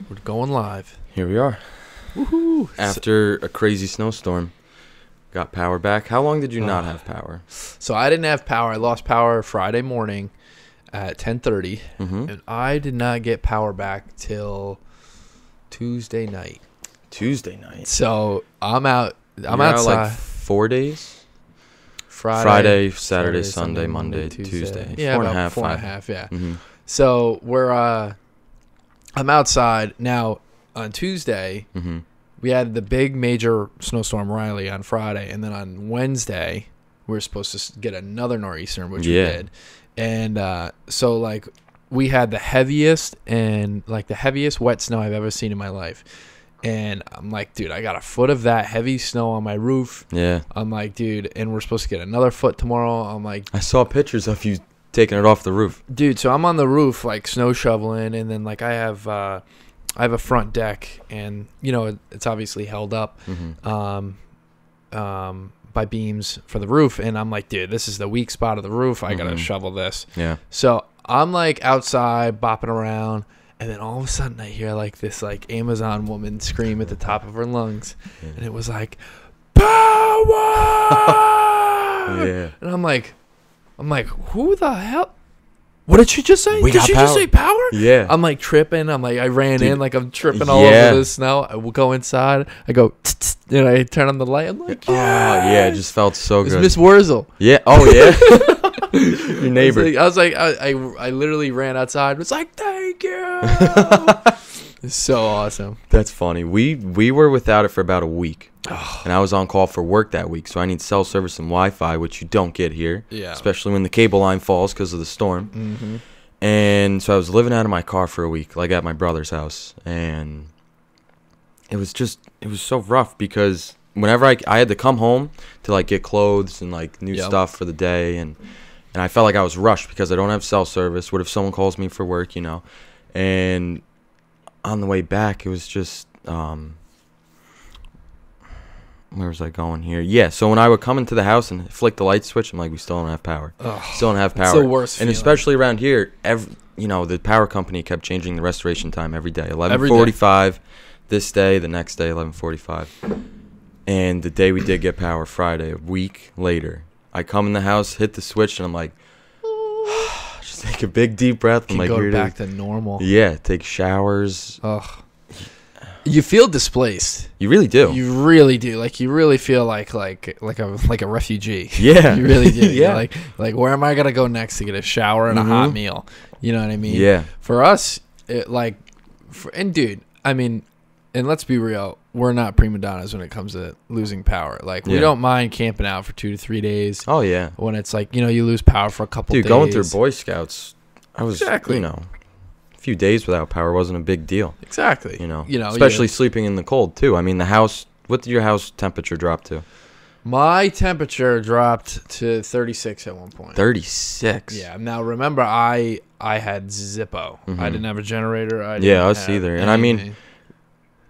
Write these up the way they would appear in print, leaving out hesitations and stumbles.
We're going live. Here we are. Woohoo! After a crazy snowstorm, got power back. How long did you not have power? So I didn't have power. I lost power Friday morning at 10:30, and I did not get power back till Tuesday night. Tuesday night. So I'm out. I'm You're outside. out like 4 days. Friday, Saturday, Sunday, Monday, Tuesday. Yeah, 4 and a about half. 4.5. Yeah. Mm-hmm. So I'm outside now. On Tuesday, we had the big major snowstorm Riley on Friday, and then on Wednesday we were supposed to get another nor'easter, which we did. And so like we had the heaviest wet snow I've ever seen in my life. And I'm like, dude, I got a foot of that heavy snow on my roof. Yeah. I'm like, dude, and we're supposed to get another foot tomorrow. I'm like, I saw pictures of you taking it off the roof. Dude, so I'm on the roof like snow shoveling, and then like I have a front deck, and you know it's obviously held up by beams for the roof, and I'm like, dude, this is the weak spot of the roof. I gotta shovel this. Yeah. So I'm like outside bopping around, and then all of a sudden I hear like this like Amazon woman scream at the top of her lungs, and it was like, power. Yeah. And I'm like, who the hell? What did she just say? Did she just say power? Yeah. I'm like tripping. I'm like, I ran in like I'm tripping all over the snow. I will go inside. I go, and I turn on the light. I'm like, yeah. Oh, yeah. It just felt so good. It's Miss Wurzel. Yeah. Oh, yeah. Your neighbor. I literally ran outside. It was like, thank you. It's so awesome. That's funny. We were without it for about a week. And I was on call for work that week, so I need cell service and Wi-Fi, which you don't get here, especially when the cable line falls because of the storm. And so I was living out of my car for a week, like at my brother's house, and it was so rough because whenever I had to come home to like get clothes and like new stuff for the day, and I felt like I was rushed because I don't have cell service. What if someone calls me for work, you know? And on the way back, it was just where was I going here? Yeah, so when I would come into the house and flick the light switch, I'm like, we still don't have power. Still don't have power. It's the worst feeling. Especially around here, the power company kept changing the restoration time every day. 11:45 this day, the next day 11:45. And the day we did get power, Friday, a week later, I come in the house, hit the switch, and I'm like, just take a big deep breath. I'm like, go back to normal. Yeah, take showers. Ugh. You feel displaced. You really do. You really do. Like you really feel like a refugee. Yeah. You really do. Yeah. Like where am I gonna go next to get a shower and a hot meal? You know what I mean? Yeah. For us, dude, I mean, and let's be real, we're not prima donnas when it comes to losing power. Like we don't mind camping out for 2 to 3 days. Oh yeah. When it's like, you know, you lose power for a couple days. Dude, going through Boy Scouts, I was a few days without power wasn't a big deal. Exactly. You know, especially sleeping in the cold too. I mean, the house. What did your house temperature drop to? My temperature dropped to 36 at one point. 36. Yeah. Now remember, I had Zippo. I didn't have a generator. Us either. And I mean,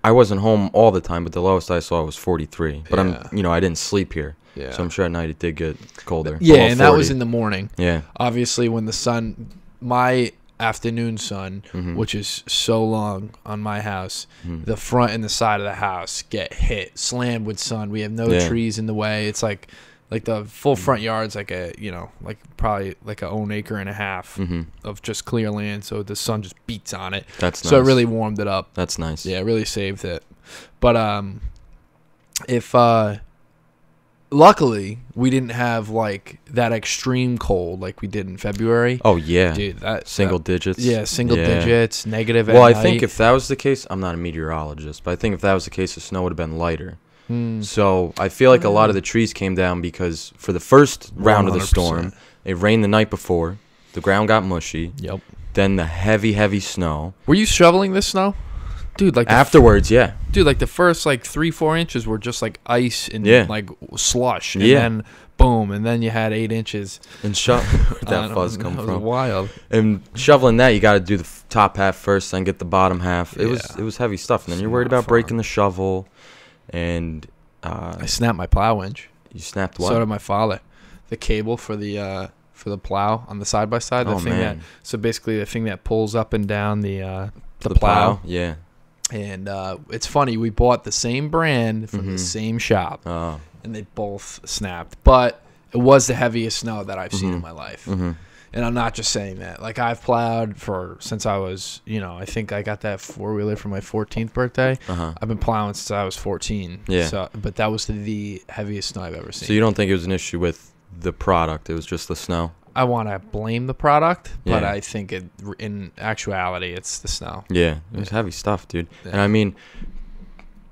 I wasn't home all the time, but the lowest I saw was 43. But I didn't sleep here. Yeah. So I'm sure at night it did get colder. Yeah, and that was in the morning. Yeah. Obviously, when the sun, my afternoon sun, which is so long on my house, the front and the side of the house get slammed with sun. We have no trees in the way. It's like the full front yard's like probably like a own acre and a half of just clear land, so the sun just beats on it. That's nice. So it really warmed it up. That's nice. Yeah, it really saved it. But luckily, we didn't have like that extreme cold like we did in February. Oh yeah, dude, single digits. Yeah, digits, negative. Well, I think if that was the case, I'm not a meteorologist, but I think if that was the case, the snow would have been lighter. So I feel like a lot of the trees came down because for the first round of the storm, it rained the night before. The ground got mushy. Yep. Then the heavy snow. Were you shoveling this snow? Dude, like afterwards, yeah. Dude, like the first like 3-4 inches were just like ice and like slush, and then boom, and then you had 8 inches. And where'd that fuzz come from? It was wild. And shoveling that, you got to do the top half first, then get the bottom half. It was heavy stuff, and then you're worried about breaking the shovel. And I snapped my plow winch. You snapped what? So did my father. The cable for the plow on the side by side. So basically, the thing that pulls up and down the plow. Yeah. And it's funny, we bought the same brand from the same shop, and they both snapped. But it was the heaviest snow that I've seen in my life. And I'm not just saying that. Like, I've plowed since I was, I think I got that 4-wheeler for my 14th birthday. I've been plowing since I was 14. Yeah. So, but that was the heaviest snow I've ever seen. So you don't think it was an issue with the product? It was just the snow? I want to blame the product, but I think in actuality, it's the snow. Yeah, it was heavy stuff, dude. Yeah. And I mean,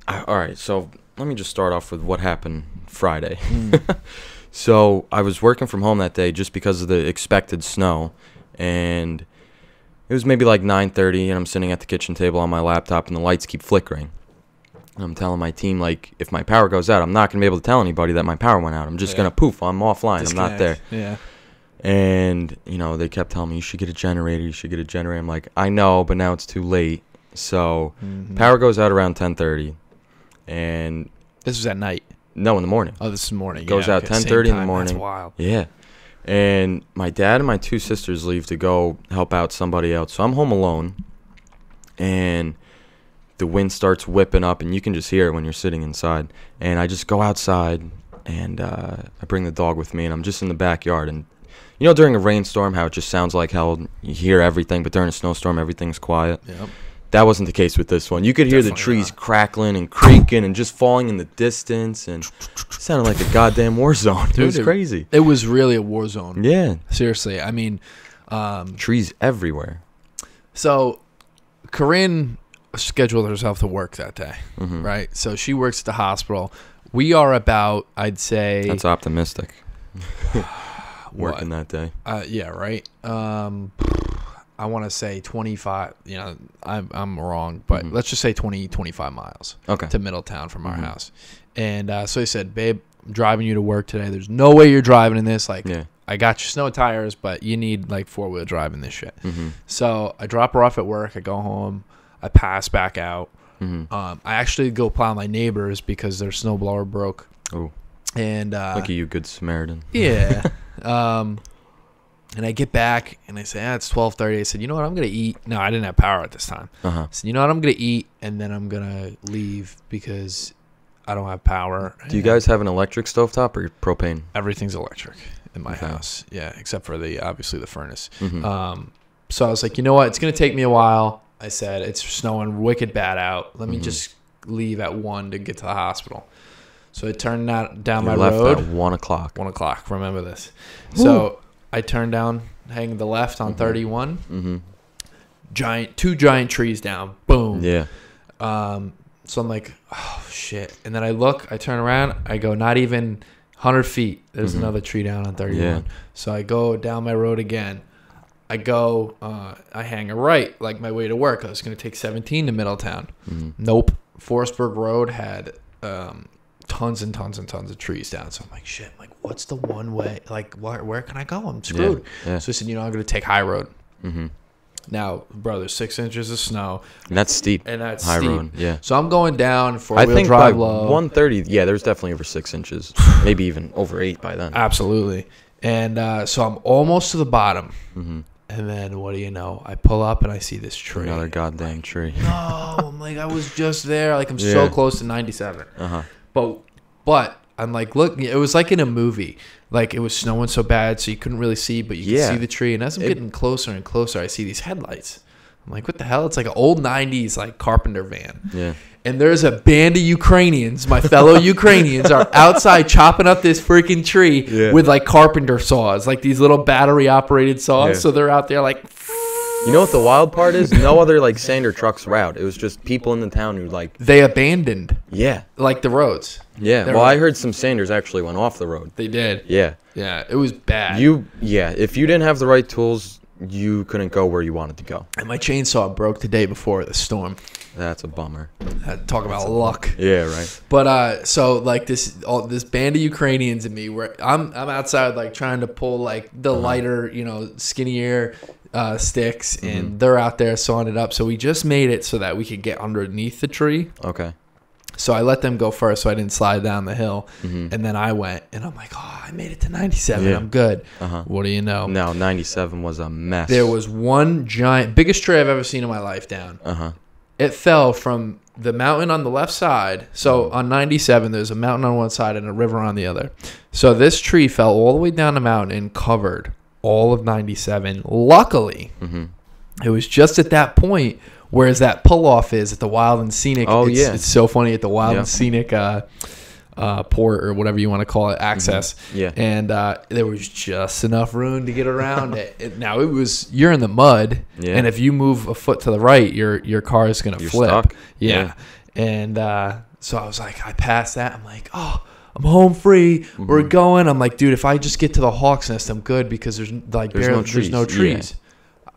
all right, so let me just start off with what happened Friday. So I was working from home that day just because of the expected snow, and it was maybe like 9:30, and I'm sitting at the kitchen table on my laptop, and the lights keep flickering. And I'm telling my team, like, if my power goes out, I'm not going to be able to tell anybody that my power went out. I'm just going to poof, I'm offline. Disconnect. I'm not there. Yeah. And, they kept telling me, you should get a generator, you should get a generator. I'm like, I know, but now it's too late. So power goes out around 10:30. And this was at night? No, in the morning. Oh, this is morning. Goes out 10:30 in the morning. That's wild. Yeah. And my dad and my 2 sisters leave to go help out somebody else. So I'm home alone. And the wind starts whipping up, and you can just hear it when you're sitting inside. And I just go outside, and I bring the dog with me, and I'm just in the backyard. And during a rainstorm, how it just sounds like hell. You hear everything, but during a snowstorm, everything's quiet. Yep. That wasn't the case with this one. You could hear the trees crackling and creaking and just falling in the distance, and it sounded like a goddamn war zone. Dude, it was crazy. It was really a war zone. Yeah. Seriously. I mean, trees everywhere. So, Corinne scheduled herself to work that day, right? So she works at the hospital. We are about, I'd say... That's optimistic. Working that day. Yeah, right. I want to say 25, I'm wrong, but let's just say 25 miles to Middletown from our house. And so he said, babe, I'm driving you to work today. There's no way you're driving in this. Like, I got your snow tires, but you need like 4-wheel drive in this shit. So I drop her off at work. I go home. I pass back out. I actually go plow my neighbors because their snowblower broke. Oh. And look at you, good Samaritan. Yeah. And I get back, and I say, it's 12:30. I said, you know what, I'm going to eat. No, I didn't have power at this time. I said, you know what, I'm going to eat, and then I'm going to leave because I don't have power. Do you guys have an electric stovetop or propane? Everything's electric in my house. Yeah, except for obviously the furnace. So I was like, you know what, it's going to take me a while. I said, it's snowing wicked bad out. Let me just leave at 1 to get to the hospital. So I turned down my road. Left at 1 o'clock. 1 o'clock. Remember this. Ooh. So I turned down, hang the left on 31. Two giant trees down. Boom. Yeah. So I'm like, oh, shit. And then I turn around. I go, not even 100 feet. There's another tree down on 31. Yeah. So I go down my road again. I hang a right, like my way to work. I was going to take 17 to Middletown. Nope. Forestburg Road had tons and tons and tons of trees down. So I'm like, shit, what's the one way? Like, where can I go? I'm screwed. Yeah. So I said, I'm going to take high road. Now, bro, there's 6 inches of snow. And that's steep. And that's high steep. road, yeah. So I'm going down for I think by low. 1:30, yeah, there's definitely over 6 inches. Maybe even over 8 by then. Absolutely. And so I'm almost to the bottom. And then, what do you know? I pull up and I see this tree. Another goddamn tree. No, I'm like, I was just there. Like, I'm so close to 97. But I'm like, look, it was like in a movie. Like, it was snowing so bad, so you couldn't really see, but you could see the tree. And as I'm getting closer and closer, I see these headlights. I'm like, what the hell? It's like an old 90s, like, carpenter van. Yeah. And there's a band of Ukrainians, my fellow Ukrainians, are outside chopping up this freaking tree with, like, carpenter saws, like these little battery-operated saws. Yeah. So they're out there, like... You know what the wild part is? No other, like, sander trucks were out. It was just people in the town who, like... They abandoned. Yeah. Like, the roads. Yeah. Well, I heard some sanders actually went off the road. They did. Yeah. Yeah. It was bad. If you didn't have the right tools, you couldn't go where you wanted to go. And my chainsaw broke the day before the storm. That's a bummer. Talk about luck. Yeah, right. But so like this band of Ukrainians and me, where I'm outside like trying to pull like the lighter, skinnier sticks, and they're out there sawing it up. So we just made it so that we could get underneath the tree. Okay. So I let them go first, so I didn't slide down the hill, and then I went, and I'm like, oh, I made it to 97. I'm good. What do you know? No, 97 was a mess. There was one biggest tree I've ever seen in my life down. it fell from the mountain on the left side. So on 97, there's a mountain on one side and a river on the other. So this tree fell all the way down the mountain and covered all of 97. Luckily, it was just at that point, whereas that pull-off is at the Wild and Scenic. It's so funny at the Wild and Scenic port or whatever you want to call it, access. And there was just enough room to get around it. Now you're in the mud, and if you move a foot to the right, your car is gonna flip. Stuck. And so I was like, I passed that. I'm like, oh, I'm home free. We're going. I'm like, dude, if I just get to the Hawk's Nest, I'm good because there's no trees.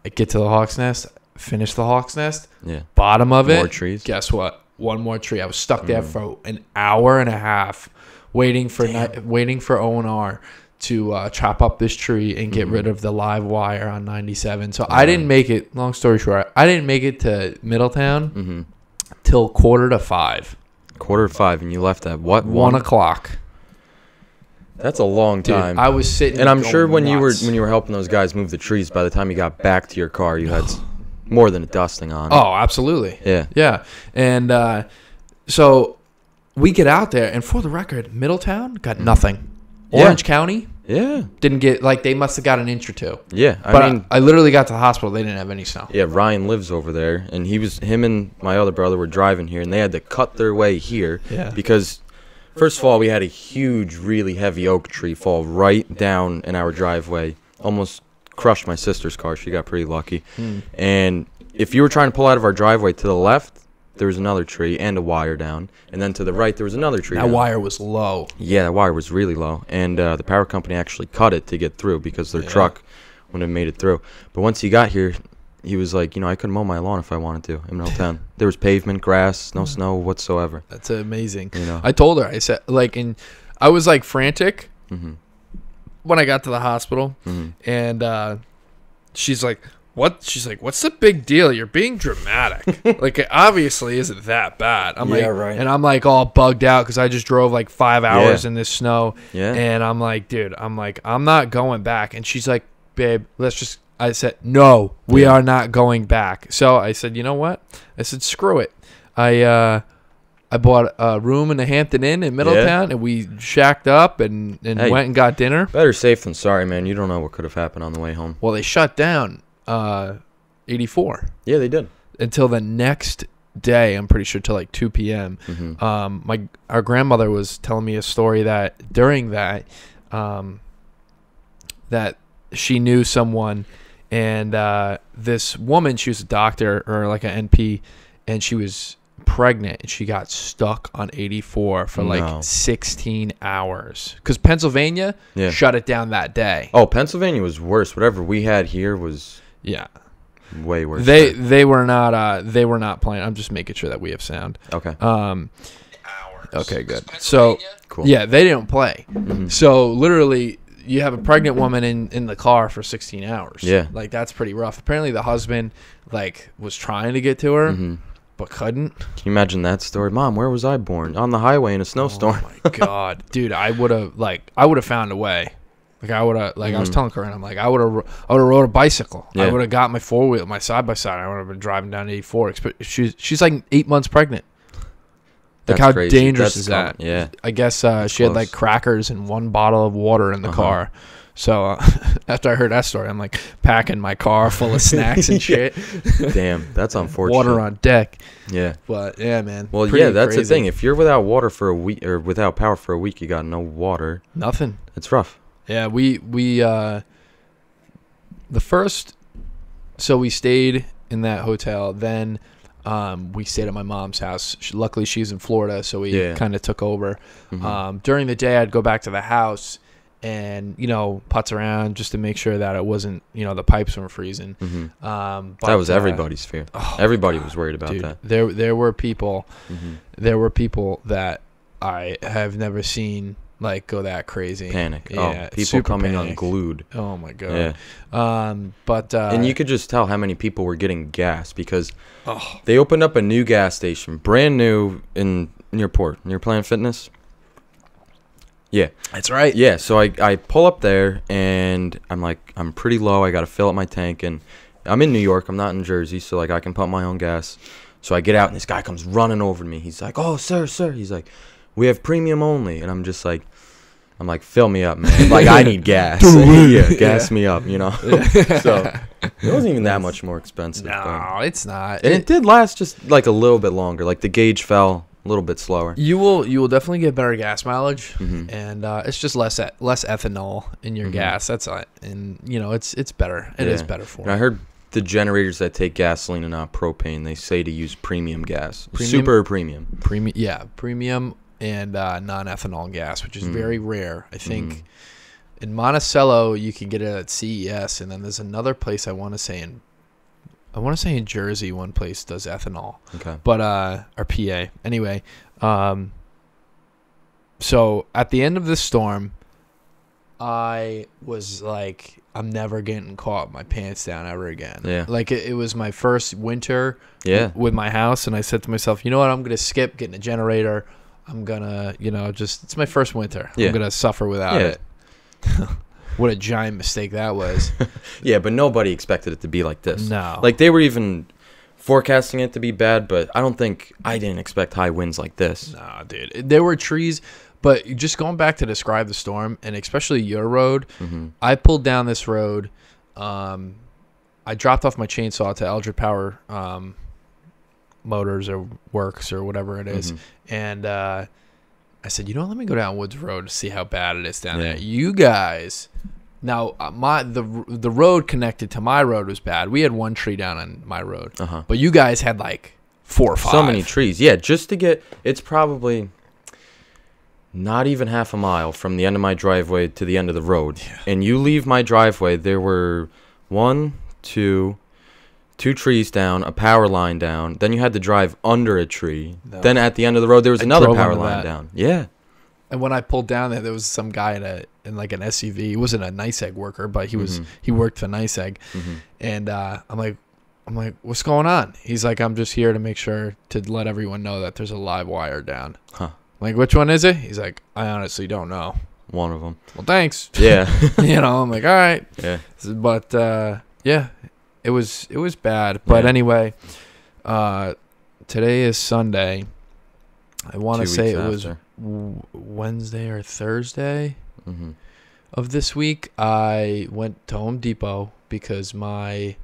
I get to the Hawk's Nest, finish the Hawk's Nest. Bottom of More trees. Guess what? One more tree. I was stuck there for an hour and a half waiting for O&R to chop up this tree and get rid of the live wire on 97. So I didn't make it, long story short, I didn't make it to Middletown till 4:45. 4:45, and you left at what? 1 o'clock. That's a long time. Dude, I was sitting. And I'm sure when you were helping those guys move the trees, by the time you got back to your car, you had more than a dusting on it. Oh, absolutely. Yeah. And so we get out there, and for the record, Middletown got nothing. Orange County, didn't get, like, they must have got an inch or two. Yeah, I literally got to the hospital. They didn't have any snow. Yeah, Ryan lives over there, and him and my other brother were driving here, and they had to cut their way here because, first of all, we had a huge, really heavy oak tree fall right down in our driveway, almost crushed my sister's car. She got pretty lucky. And if you were trying to pull out of our driveway, to the left, there was another tree and a wire down. And then to the right, there was another tree. That wire was low. Yeah, that wire was really low. And the power company actually cut it to get through because their truck wouldn't have made it through. But once he got here, he was like, I couldn't mow my lawn if I wanted to in Middletown. There was pavement, grass, no snow whatsoever. That's amazing. I told her, I said, like, and I was like frantic when I got to the hospital. And she's like, what? She's like, what's the big deal? You're being dramatic. Like, it obviously isn't that bad. I'm like, right. And I'm like all bugged out because I just drove like 5 hours in this snow. And I'm like, dude, I'm not going back. And she's like, babe, I said, no, we are not going back. So I said, you know what? I said, screw it. I bought a room in the Hampton Inn in Middletown, and we shacked up and went and got dinner. Better safe than sorry, man. You don't know what could have happened on the way home. Well, they shut down 84. Yeah, they did. Until the next day, I'm pretty sure, till like 2 p.m. Our grandmother was telling me a story that during that, that she knew someone, and this woman, she was a doctor or like an NP, and she was pregnant, and she got stuck on 84 for like 16 hours because Pennsylvania shut it down that day. Oh, Pennsylvania was worse. Whatever we had here was way worse. They were not playing. I'm just making sure that we have sound. Okay. Okay, good. So cool. Yeah, they didn't play. So literally, you have a pregnant woman in the car for 16 hours. Yeah, like that's pretty rough. Apparently, the husband like was trying to get to her. But couldn't. Can you imagine that story? Mom, where was I born? On the highway in a snowstorm. Oh my god, dude! I would have found a way. Like I would have, like I was telling Corinne, I'm like, I would have rode a bicycle. Yeah. I would have got my 4-wheel, my side by side. I would have been driving down 84. She's like 8 months pregnant. Like, that's how crazy. dangerous is that? Yeah. I guess she had like crackers and 1 bottle of water in the car. So after I heard that story, I'm like packing my car full of snacks and shit. Damn, that's unfortunate. Water on deck. Yeah. But yeah, man. Well, yeah, that's the thing. If you're without water for a week or without power for a week, you got no water. Nothing. It's rough. Yeah, we stayed in that hotel. Then we stayed at my mom's house. Luckily, she's in Florida, so we kind of took over. During the day, I'd go back to the house and putz around just to make sure that it wasn't the pipes weren't freezing. But that was everybody's fear. Everybody was worried about that. There were people that I have never seen like go that crazy. Panic. People coming unglued. Oh my god. And you could just tell how many people were getting gas because they opened up a new gas station, brand new in near Planet Fitness. Yeah, that's right. Yeah, so I pull up there and I'm like, I'm pretty low. I got to fill up my tank, and I'm in New York. I'm not in Jersey, so like I can pump my own gas. So I get out, and this guy comes running over to me. He's like, "Oh, sir." He's like, "We have premium only." And I'm like, "Fill me up, man. Like, I need gas." Yeah, gas me up, you know. So it wasn't even that much more expensive. No, it's not. And it did last just like a little bit longer. Like the gauge fell a little bit slower. You will definitely get better gas mileage, and it's just less ethanol in your gas. That's it. And it's better. It is better for. And I heard the generators that take gasoline and not propane, they say to use premium gas, super premium. Premium and non-ethanol gas, which is very rare. I think in Monticello you can get it at CES, and then there's another place I want to say in Jersey. One place does ethanol. Okay. But or PA. Anyway, so at the end of this storm, I was like, I'm never getting caught with my pants down ever again. Yeah. Like it was my first winter with my house, and I said to myself, you know what, I'm going to skip getting a generator. I'm going to, it's my first winter. I'm going to suffer without it. What a giant mistake that was. Yeah, but nobody expected it to be like this. No. Like they were even forecasting it to be bad, but I didn't expect high winds like this. Nah, dude. There were trees. But just going back to describe the storm, and especially your road, I pulled down this road. I dropped off my chainsaw to Eldred Power Motors or Works or whatever it is. And I said, let me go down Woods Road to see how bad it is down there. You guys, now the road connected to my road was bad. We had one tree down on my road. But you guys had like 4 or 5. So many trees. Yeah, just to get, it's probably not even half a mile from the end of my driveway to the end of the road. Yeah. And you leave my driveway, there were 1, 2 trees down, a power line down. Then you had to drive under a tree. No. Then at the end of the road, there was another power line down. Yeah. And when I pulled down there was some guy in like an SUV. He wasn't a nice egg worker, but he worked for Nice Egg. And I'm like, what's going on? He's like, I'm just here to make sure to let everyone know that there's a live wire down. Huh. Like, which one is it? He's like, I honestly don't know. One of them. Well, thanks. Yeah. I'm like, all right. Yeah. But it was bad. But anyway, today is Sunday. I want to say it was Wednesday or Thursday of this week. I went to Home Depot because it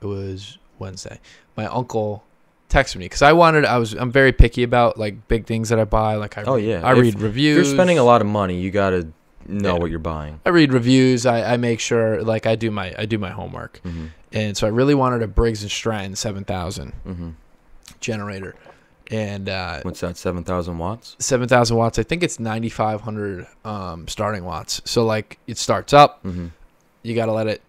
was Wednesday. My uncle texted me because I'm very picky about like big things that I buy. Like I read reviews. If you're spending a lot of money, you gotta know what you're buying. I read reviews. I make sure like I do my homework. And so I really wanted a Briggs and Stratton 7000 generator. And what's that? 7,000 watts. 7,000 watts. I think it's 9,500 starting watts. So like it starts up. You gotta let it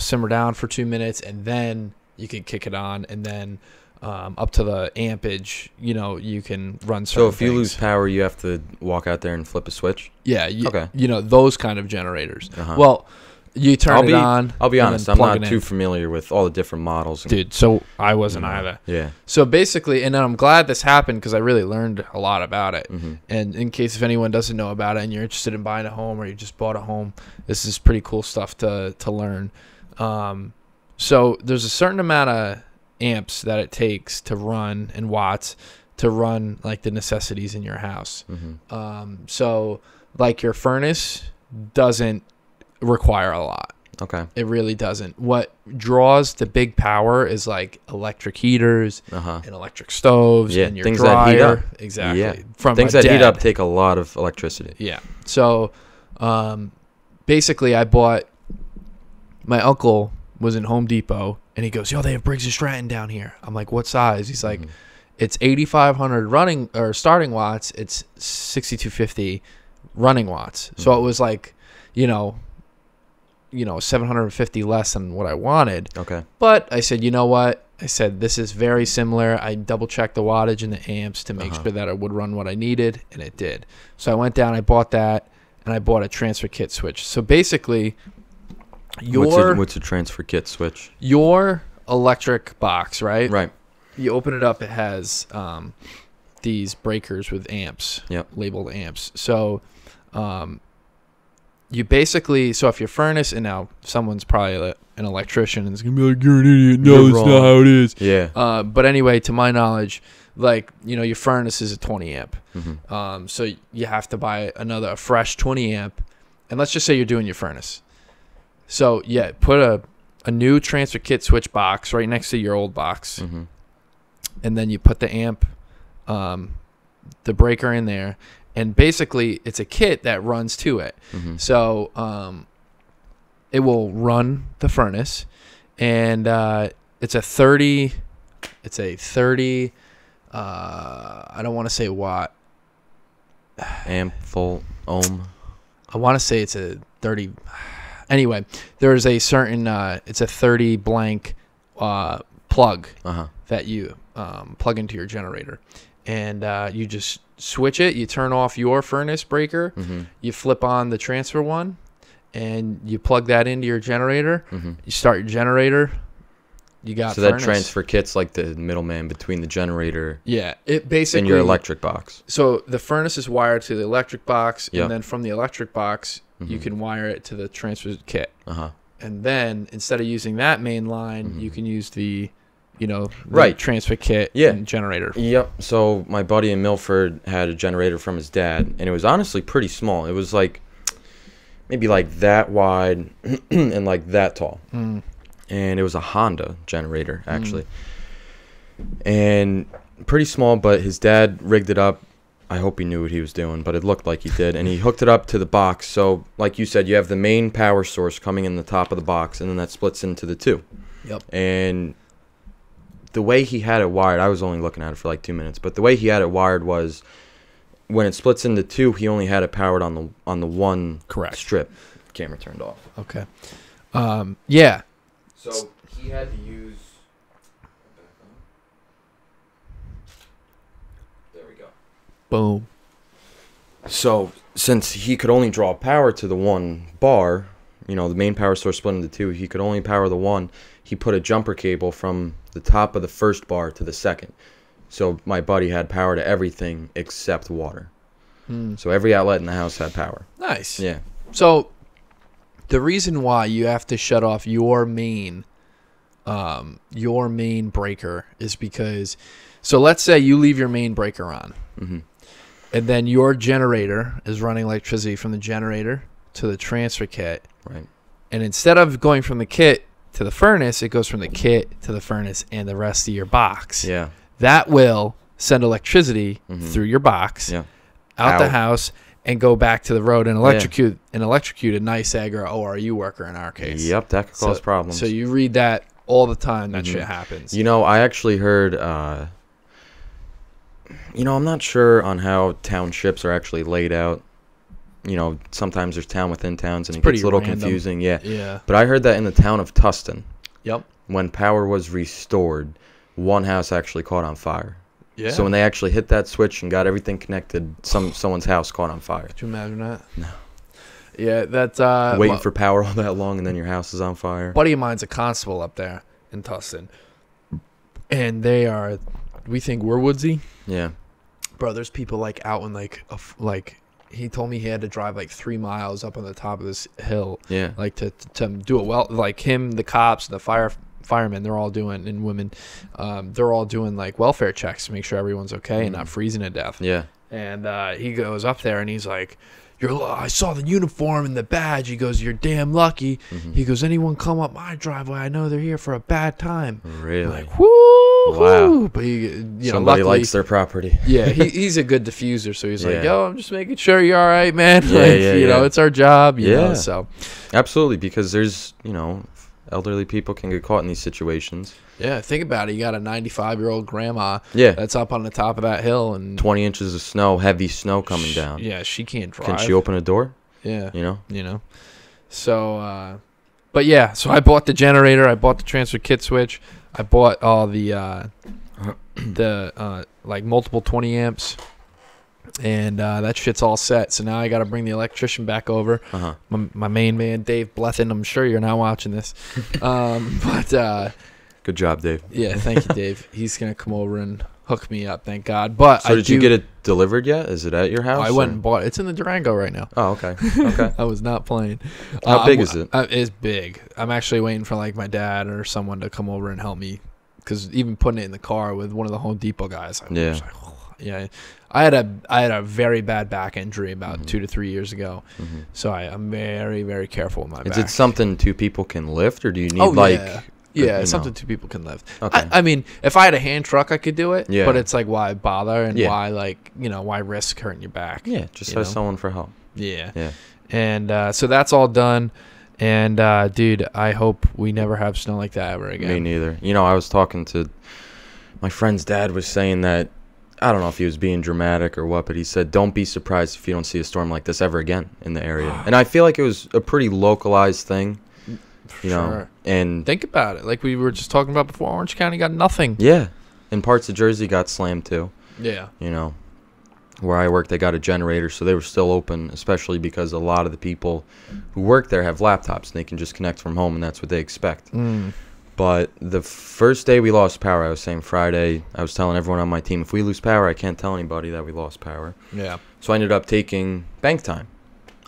simmer down for 2 minutes, and then you can kick it on, and then up to the ampage, you can run certain So if you lose power, you have to walk out there and flip a switch? Yeah. Okay. Those kind of generators. Well, you turn it on. I'll be honest, I'm not too familiar with all the different models. Dude, so I wasn't either. Yeah. So basically, and I'm glad this happened because I really learned a lot about it. And in case if anyone doesn't know about it and you're interested in buying a home or you just bought a home, this is pretty cool stuff to learn. So there's a certain amount of amps that it takes to run and watts to run like the necessities in your house. So like your furnace doesn't require a lot. Okay. It really doesn't. What draws the big power is like electric heaters and electric stoves and your things dryer. That heat up. Exactly. Yeah. Things that heat up take a lot of electricity. Yeah. So basically my uncle was in Home Depot and he goes, they have Briggs and Stratton down here. I'm like, what size? He's like, it's 8,500 running or starting watts. It's 6,250 running watts. So it was like, 750 less than what I wanted. Okay. But I said, you know what? I said, this is very similar. I double checked the wattage and the amps to make sure that it would run what I needed, and it did. So I went down, I bought that, and I bought a transfer kit switch. So basically, what's a transfer kit switch? Your electric box, right? Right. You open it up, it has these breakers with amps, labeled amps. So you basically, so if your furnace, and now someone's probably an electrician and it's going to be like, you're an idiot. No, it's not how it is. Yeah. But anyway, to my knowledge, like, you know, your furnace is a 20 amp. Mm-hmm. So you have to buy a fresh 20 amp. And let's just say you're doing your furnace. So, yeah, put a new transfer kit switch box right next to your old box. Mm-hmm. And then you put the amp, the breaker in there. And basically, it's a kit that runs to it. Mm-hmm. So it will run the furnace. And it's a 30, I don't want to say watt. Amp, volt, ohm. I want to say it's a 30. Anyway, there's a certain, it's a 30 blank plug that you plug into your generator. And you just switch it. You turn off your furnace breaker. Mm-hmm. You flip on the transfer one. And you plug that into your generator. Mm-hmm. You start your generator. You got so furnace. that transfer kit's like the middleman between the generator it basically and your electric box. So the furnace is wired to the electric box, Yep. and then from the electric box, you can wire it to the transfer kit. And then instead of using that main line, you can use the transfer kit and generator. Yep. So my buddy in Milford had a generator from his dad, and it was honestly pretty small. It was like maybe like that wide and like that tall. And it was a Honda generator, actually. And pretty small, but his dad rigged it up. I hope he knew what he was doing, but it looked like he did. And he hooked it up to the box. So, like you said, you have the main power source coming in the top of the box, and then that splits into the two. Yep. And the way he had it wired, I was only looking at it for like 2 minutes, but the way he had it wired was when it splits into two, he only had it powered on the one strip. Camera turned off. Okay. Yeah. So he had to use. There we go. Boom. So since he could only draw power to the one bar, the main power source split into two, he could only power the one. He put a jumper cable from the top of the first bar to the second. So my buddy had power to everything except water. So every outlet in the house had power. Nice. Yeah. So the reason why you have to shut off your main breaker is because, so let's say you leave your main breaker on, and then your generator is running electricity from the generator to the transfer kit. Right. And instead of going from the kit to the furnace, it goes from the kit to the furnace and the rest of your box. Yeah. That will send electricity through your box, out the house, and go back to the road and electrocute a nice egg or ORU worker in our case. Yep, that could cause problems. So you read that all the time. That shit happens. I actually heard. I'm not sure on how townships are actually laid out. Sometimes there's town within towns, and it gets a little confusing. Yeah. But I heard that in the town of Tustin. Yep. When power was restored, one house actually caught on fire. Yeah. So when they actually hit that switch and got everything connected, someone's house caught on fire. Could you imagine that? No. Yeah, that's waiting for power all that long, and then your house is on fire. Buddy of mine's a constable up there in Tustin, and we think we're woodsy. Yeah. Bro, there's people like out in like he told me he had to drive like 3 miles up on the top of this hill. Yeah. Like to do it well. Like him, the cops, the firemen, they're all doing, and women, they're all doing like welfare checks to make sure everyone's okay and not freezing to death. Yeah. And he goes up there and he's like, I saw the uniform and the badge. He goes, you're damn lucky. He goes, anyone come up my driveway, I know they're here for a bad time. Really? I'm like, woo! Wow. But somebody luckily likes their property. Yeah, he's a good diffuser, so he's like, yo, I'm just making sure you're all right, man. It's our job. You know, so absolutely, because there's elderly people can get caught in these situations. Yeah, think about it. You got a 95-year-old grandma that's up on the top of that hill, and 20 inches of snow, heavy snow coming down. Yeah, she can't drive. Can she open a door? Yeah. So, but yeah, so I bought the generator. I bought the transfer kit switch. I bought all the like multiple 20 amps. And that shit's all set. So now I got to bring the electrician back over. My main man, Dave Blethen. I'm sure you're not watching this. But Good job, Dave. Yeah, thank you, Dave. He's gonna come over and hook me up. Thank God. But so did you get it delivered yet? Is it at your house? I went and bought it. It's in the Durango right now. Oh, okay. Okay. I was not playing. How big is it? It's big. I'm actually waiting for like my dad or someone to come over and help me, because even putting it in the car with one of the Home Depot guys. Yeah. I had a very bad back injury about 2 to 3 years ago, so I'm very, very careful with my back. Is it something 2 people can lift, or do you need Yeah, it's something 2 people can lift. Okay. I mean, if I had a hand truck, I could do it. Yeah. But it's like, why bother, and why why risk hurting your back? Yeah, just have someone for help. Yeah. Yeah. And so that's all done. And dude, I hope we never have snow like that ever again. Me neither. I was talking to my friend's dad, was saying that, I don't know if he was being dramatic or what, but he said, don't be surprised if you don't see a storm like this ever again in the area. And I feel like it was a pretty localized thing. You know, and think about it. Like we were just talking about before, Orange County got nothing. Yeah. And parts of Jersey got slammed too. Yeah. Where I work, they got a generator, so they were still open, especially because a lot of the people who work there have laptops and they can just connect from home, and that's what they expect. But the first day we lost power, I was saying Friday, I was telling everyone on my team, if we lose power, I can't tell anybody that we lost power. Yeah. So I ended up taking bank time.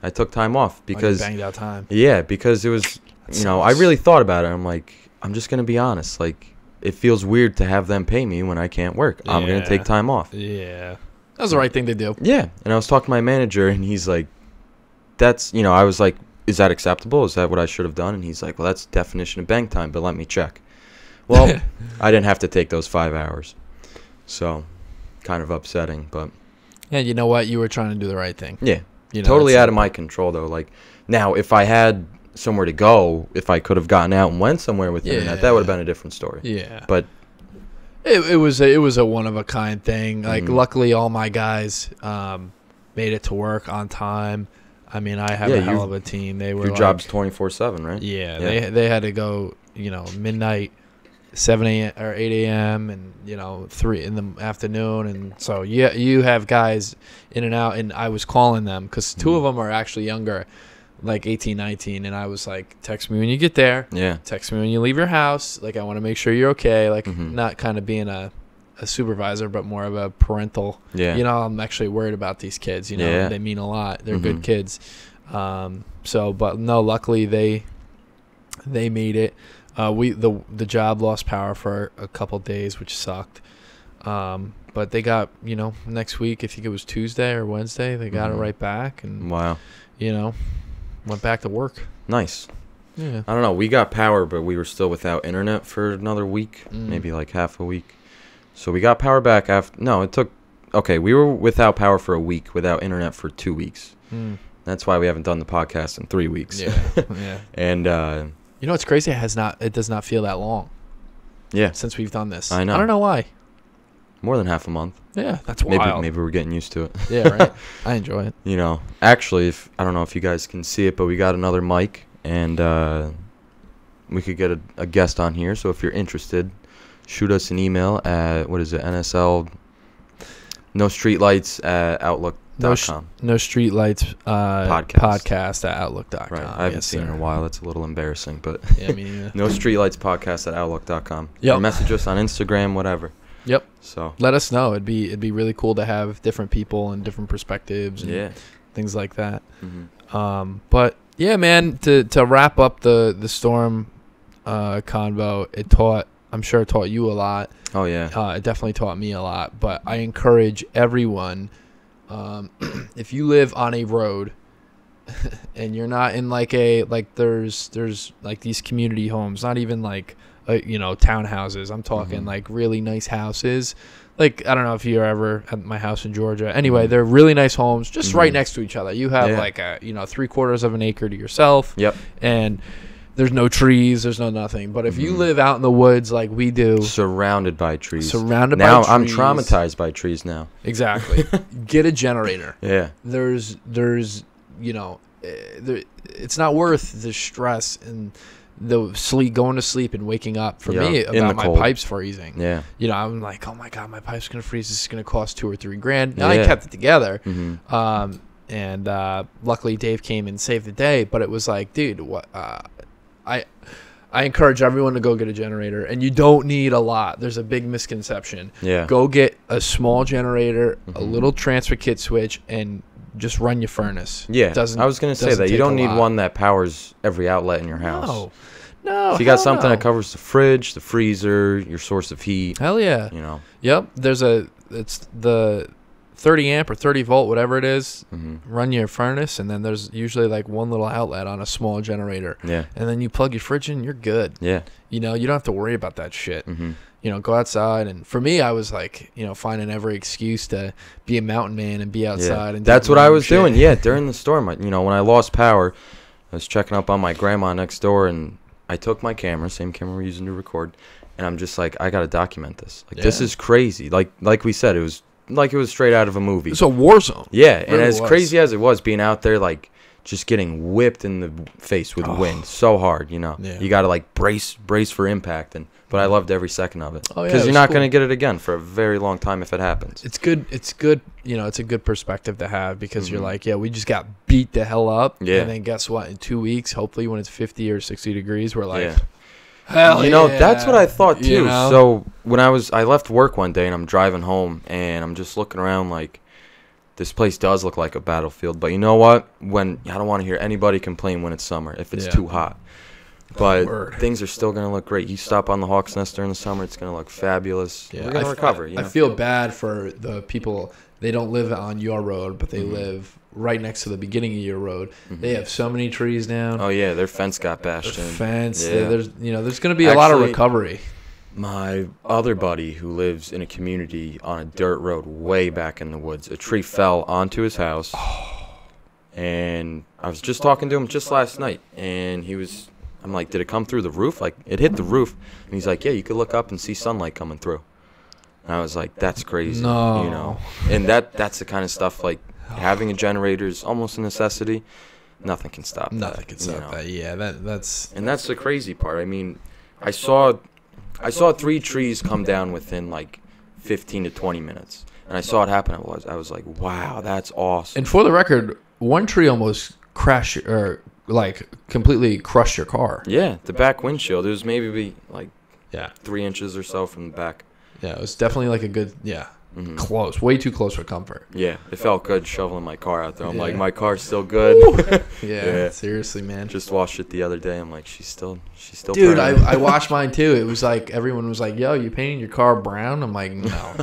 I took time off because banged out time. Yeah, because it was, I really thought about it. I'm like, I'm just going to be honest. Like, it feels weird to have them pay me when I can't work. I'm going to take time off. Yeah. That was the right thing to do. Yeah. And I was talking to my manager, and he's like, I was like, is that acceptable? Is that what I should have done? And he's like, well, that's definition of bank time, but let me check. Well, I didn't have to take those 5 hours. So, kind of upsetting, but. Yeah, you know what? You were trying to do the right thing. Yeah. Totally out of my control, though. Like, now, if I had somewhere to go, if I could have gotten out and went somewhere with internet, that would have been a different story. Yeah. But it was a one of a kind thing. Like, luckily, all my guys made it to work on time. I mean, I have a hell of a team. They were your job's 24/7, right? Yeah. They had to go, midnight, 7 a.m. or 8 a.m. and 3 in the afternoon, and so you have guys in and out, and I was calling them because 2 of them are actually younger, like 18, 19, and I was like, text me when you get there. Yeah. Text me when you leave your house. Like, I want to make sure you're okay. Like, not kind of being a supervisor, but more of a parental. Yeah. I'm actually worried about these kids. They mean a lot. They're good kids. But no, luckily they made it. The job lost power for a couple days, which sucked. But they got, next week, I think it was Tuesday or Wednesday, they got it right back, and wow. Went back to work. Nice. Yeah. I don't know. We got power, but we were still without internet for another week, maybe like half a week. So we got power back after. No, it took. Okay, we were without power for a week, without internet for 2 weeks. That's why we haven't done the podcast in 3 weeks. Yeah. Yeah. And it's crazy. It does not feel that long. Yeah. Since we've done this. I know. I don't know why. More than half a month. Yeah, that's wild. Maybe we're getting used to it. Yeah, right. I enjoy it. Actually, I don't know if you guys can see it, but we got another mic, and we could get a guest on here. So if you're interested, shoot us an email at, what is it, NSL, NoStreetLights at Outlook.com. NoStreetLights podcast at Outlook.com. Right. I haven't seen it in a while. That's a little embarrassing, but yeah, me neither. NoStreetLightsPodcast at Outlook.com. Yep. Or message us on Instagram, whatever. Yep. So let us know. It'd be really cool to have different people and different perspectives and things like that. But yeah, man, to wrap up the storm convo, I'm sure it taught you a lot. Oh yeah. It definitely taught me a lot. But I encourage everyone, if you live on a road and you're not in there's like these community homes, not even like townhouses. I'm talking like really nice houses. Like, I don't know if you're ever at my house in Georgia. Anyway, they're really nice homes just right next to each other. You have like a 3/4 of an acre to yourself. Yep. And there's no trees, there's no nothing. But if you live out in the woods like we do, surrounded by trees. Now I'm traumatized by trees now. Exactly. Get a generator. Yeah. There's it's not worth the stress and the going to sleep and waking up for me about my pipes freezing. Yeah. I'm like, oh my God, my pipe's going to freeze. This is going to cost $2 or $3 grand. Now I kept it together. And luckily Dave came and saved the day, but it was like, dude, what, I I encourage everyone to go get a generator, and you don't need a lot. There's a big misconception. Yeah. Go get a small generator, a little transfer kit switch, and just run your furnace. Yeah. I was going to say that. You don't need one that powers every outlet in your house. No. If you got something that covers the fridge, the freezer, your source of heat. Hell yeah. You know. Yep. It's the 30 amp or 30 volt, whatever it is. Run your furnace, and then there's usually like one little outlet on a small generator. Yeah. And then you plug your fridge in, you're good. Yeah. You know, you don't have to worry about that shit. You know, go outside. And for me, I was like, you know, finding every excuse to be a mountain man and be outside. Yeah. And that's what I was doing. Yeah. During the storm, you know, when I lost power, I was checking up on my grandma next door, and I took my camera, same camera we're using to record, and I'm just like, I got to document this. Like, this is crazy. Like we said, it was like it was straight out of a movie. It's a war zone. Yeah, and as crazy as it was being out there, like just getting whipped in the face with wind so hard, you know. Yeah. You got to like brace for impact, but I loved every second of it. Because you're not going to get it again for a very long time if it happens. It's good. You know, it's a good perspective to have, because you're like, yeah, we just got beat the hell up. Yeah. And then guess what? In 2 weeks, hopefully when it's 50 or 60 degrees, we're like, hell you know, that's what I thought too. You know? So when I left work one day and I'm driving home and I'm just looking around like, this place does look like a battlefield. But you know what? I don't want to hear anybody complain when it's summer if it's too hot. But things are still going to look great. You stop on the Hawk's Nest during the summer, it's going to look fabulous. Yeah. We're going to recover. I feel bad for the people. They don't live on your road, but they live right next to the beginning of your road. They have so many trees down. Oh yeah, their fence got bashed in. Yeah. There's going to be a lot of recovery. My other buddy who lives in a community on a dirt road way back in the woods, a tree fell onto his house. And I was just talking to him just last night, and I'm like, did it come through the roof? Like, it hit the roof. And he's like, yeah, you could look up and see sunlight coming through. And I was like, that's crazy. No. You know, and that's the kind of stuff, like, having a generator is almost a necessity. Nothing can stop that. Nothing can stop that. Yeah, that's... And that's the crazy part. I mean, I saw 3 trees come down within, like, 15 to 20 minutes. And I saw it happen. I was like, wow, that's awesome. And for the record, one tree almost crashed, or, like, completely crushed your car. Yeah, the back windshield. It was maybe, like, 3 inches or so from the back. Yeah, it was definitely like a good, close, way too close for comfort. Yeah, it felt good shoveling my car out there. I'm like, my car's still good. yeah, seriously, man. Just washed it the other day. I'm like, she's still. Dude, I washed mine too. It was like everyone was like, "Yo, you painting your car brown?" I'm like, no.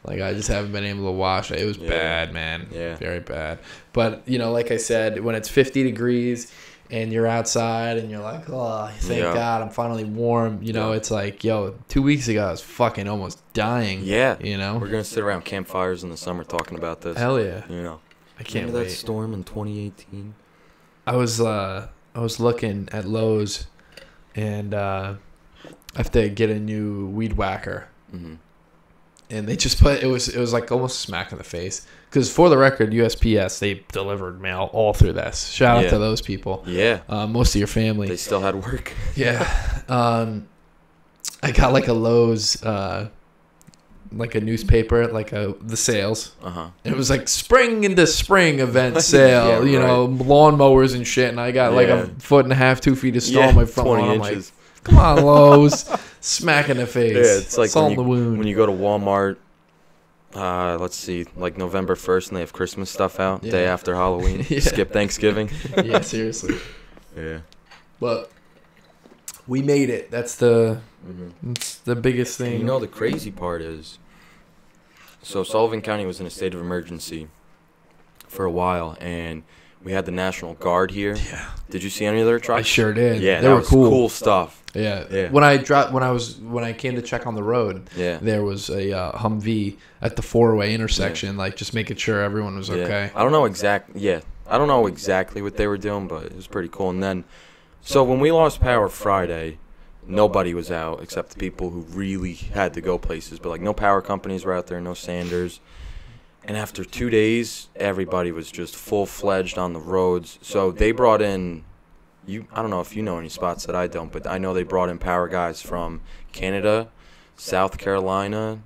Like, I just haven't been able to wash it. It was bad, man. Yeah, very bad. But you know, like I said, when it's 50 degrees. And you're outside, and you're like, oh, thank God, I'm finally warm. You know, it's like, 2 weeks ago, I was fucking almost dying. Yeah. You know? We're going to sit around campfires in the summer talking about this. Hell yeah. You know? I can't Remember wait. that storm in 2018? I was looking at Lowe's, and I have to get a new weed whacker. And they just it was like almost a smack in the face. Because for the record, USPS, they delivered mail all through this. Shout out to those people. Yeah. Most of your family. They still had work. Yeah. I got like a Lowe's, like a newspaper, like the sales. It was like spring into spring event sale, lawnmowers and shit. And I got like a 1.5 feet of snow on my front lawn. I'm like, come on, Lowe's. Smack in the face. Yeah, it's like salt in the wound. When you go to Walmart, let's see, like November 1st, and they have Christmas stuff out day after Halloween. Skip Thanksgiving. Yeah, seriously. Yeah. But we made it. That's the biggest thing. And you know, the crazy part is, so Sullivan County was in a state of emergency for a while, and we had the National Guard here. Yeah. Did you see any of their trucks? I sure did. Yeah, they were cool stuff. Yeah. When I came to check on the road, there was a Humvee at the 4-way intersection, like just making sure everyone was okay. I don't know exactly what they were doing, but it was pretty cool. And then, so when we lost power Friday, nobody was out except the people who really had to go places. But like, no power companies were out there, no Sanders. And after 2 days, everybody was just full-fledged on the roads. So they brought in, I don't know if you know any spots that I don't, but I know they brought in power guys from Canada, South Carolina.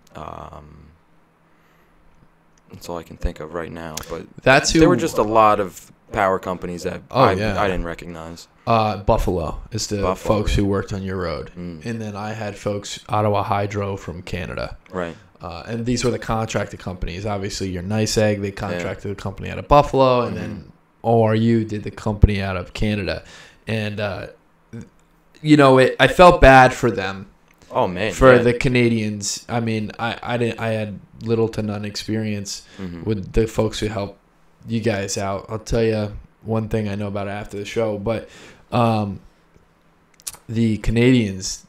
That's all I can think of right now. But there were just a lot of power companies that I didn't recognize. Buffalo is the folks who worked on your road. And then I had folks, Ottawa Hydro from Canada. Right. And these were the contracted companies. Obviously, your Nice Egg, they contracted the company out of Buffalo, and then ORU did the company out of Canada. And, I felt bad for them. Oh, man. For the Canadians. I mean, I had little to none experience with the folks who helped you guys out. I'll tell you one thing I know about it after the show, but the Canadians,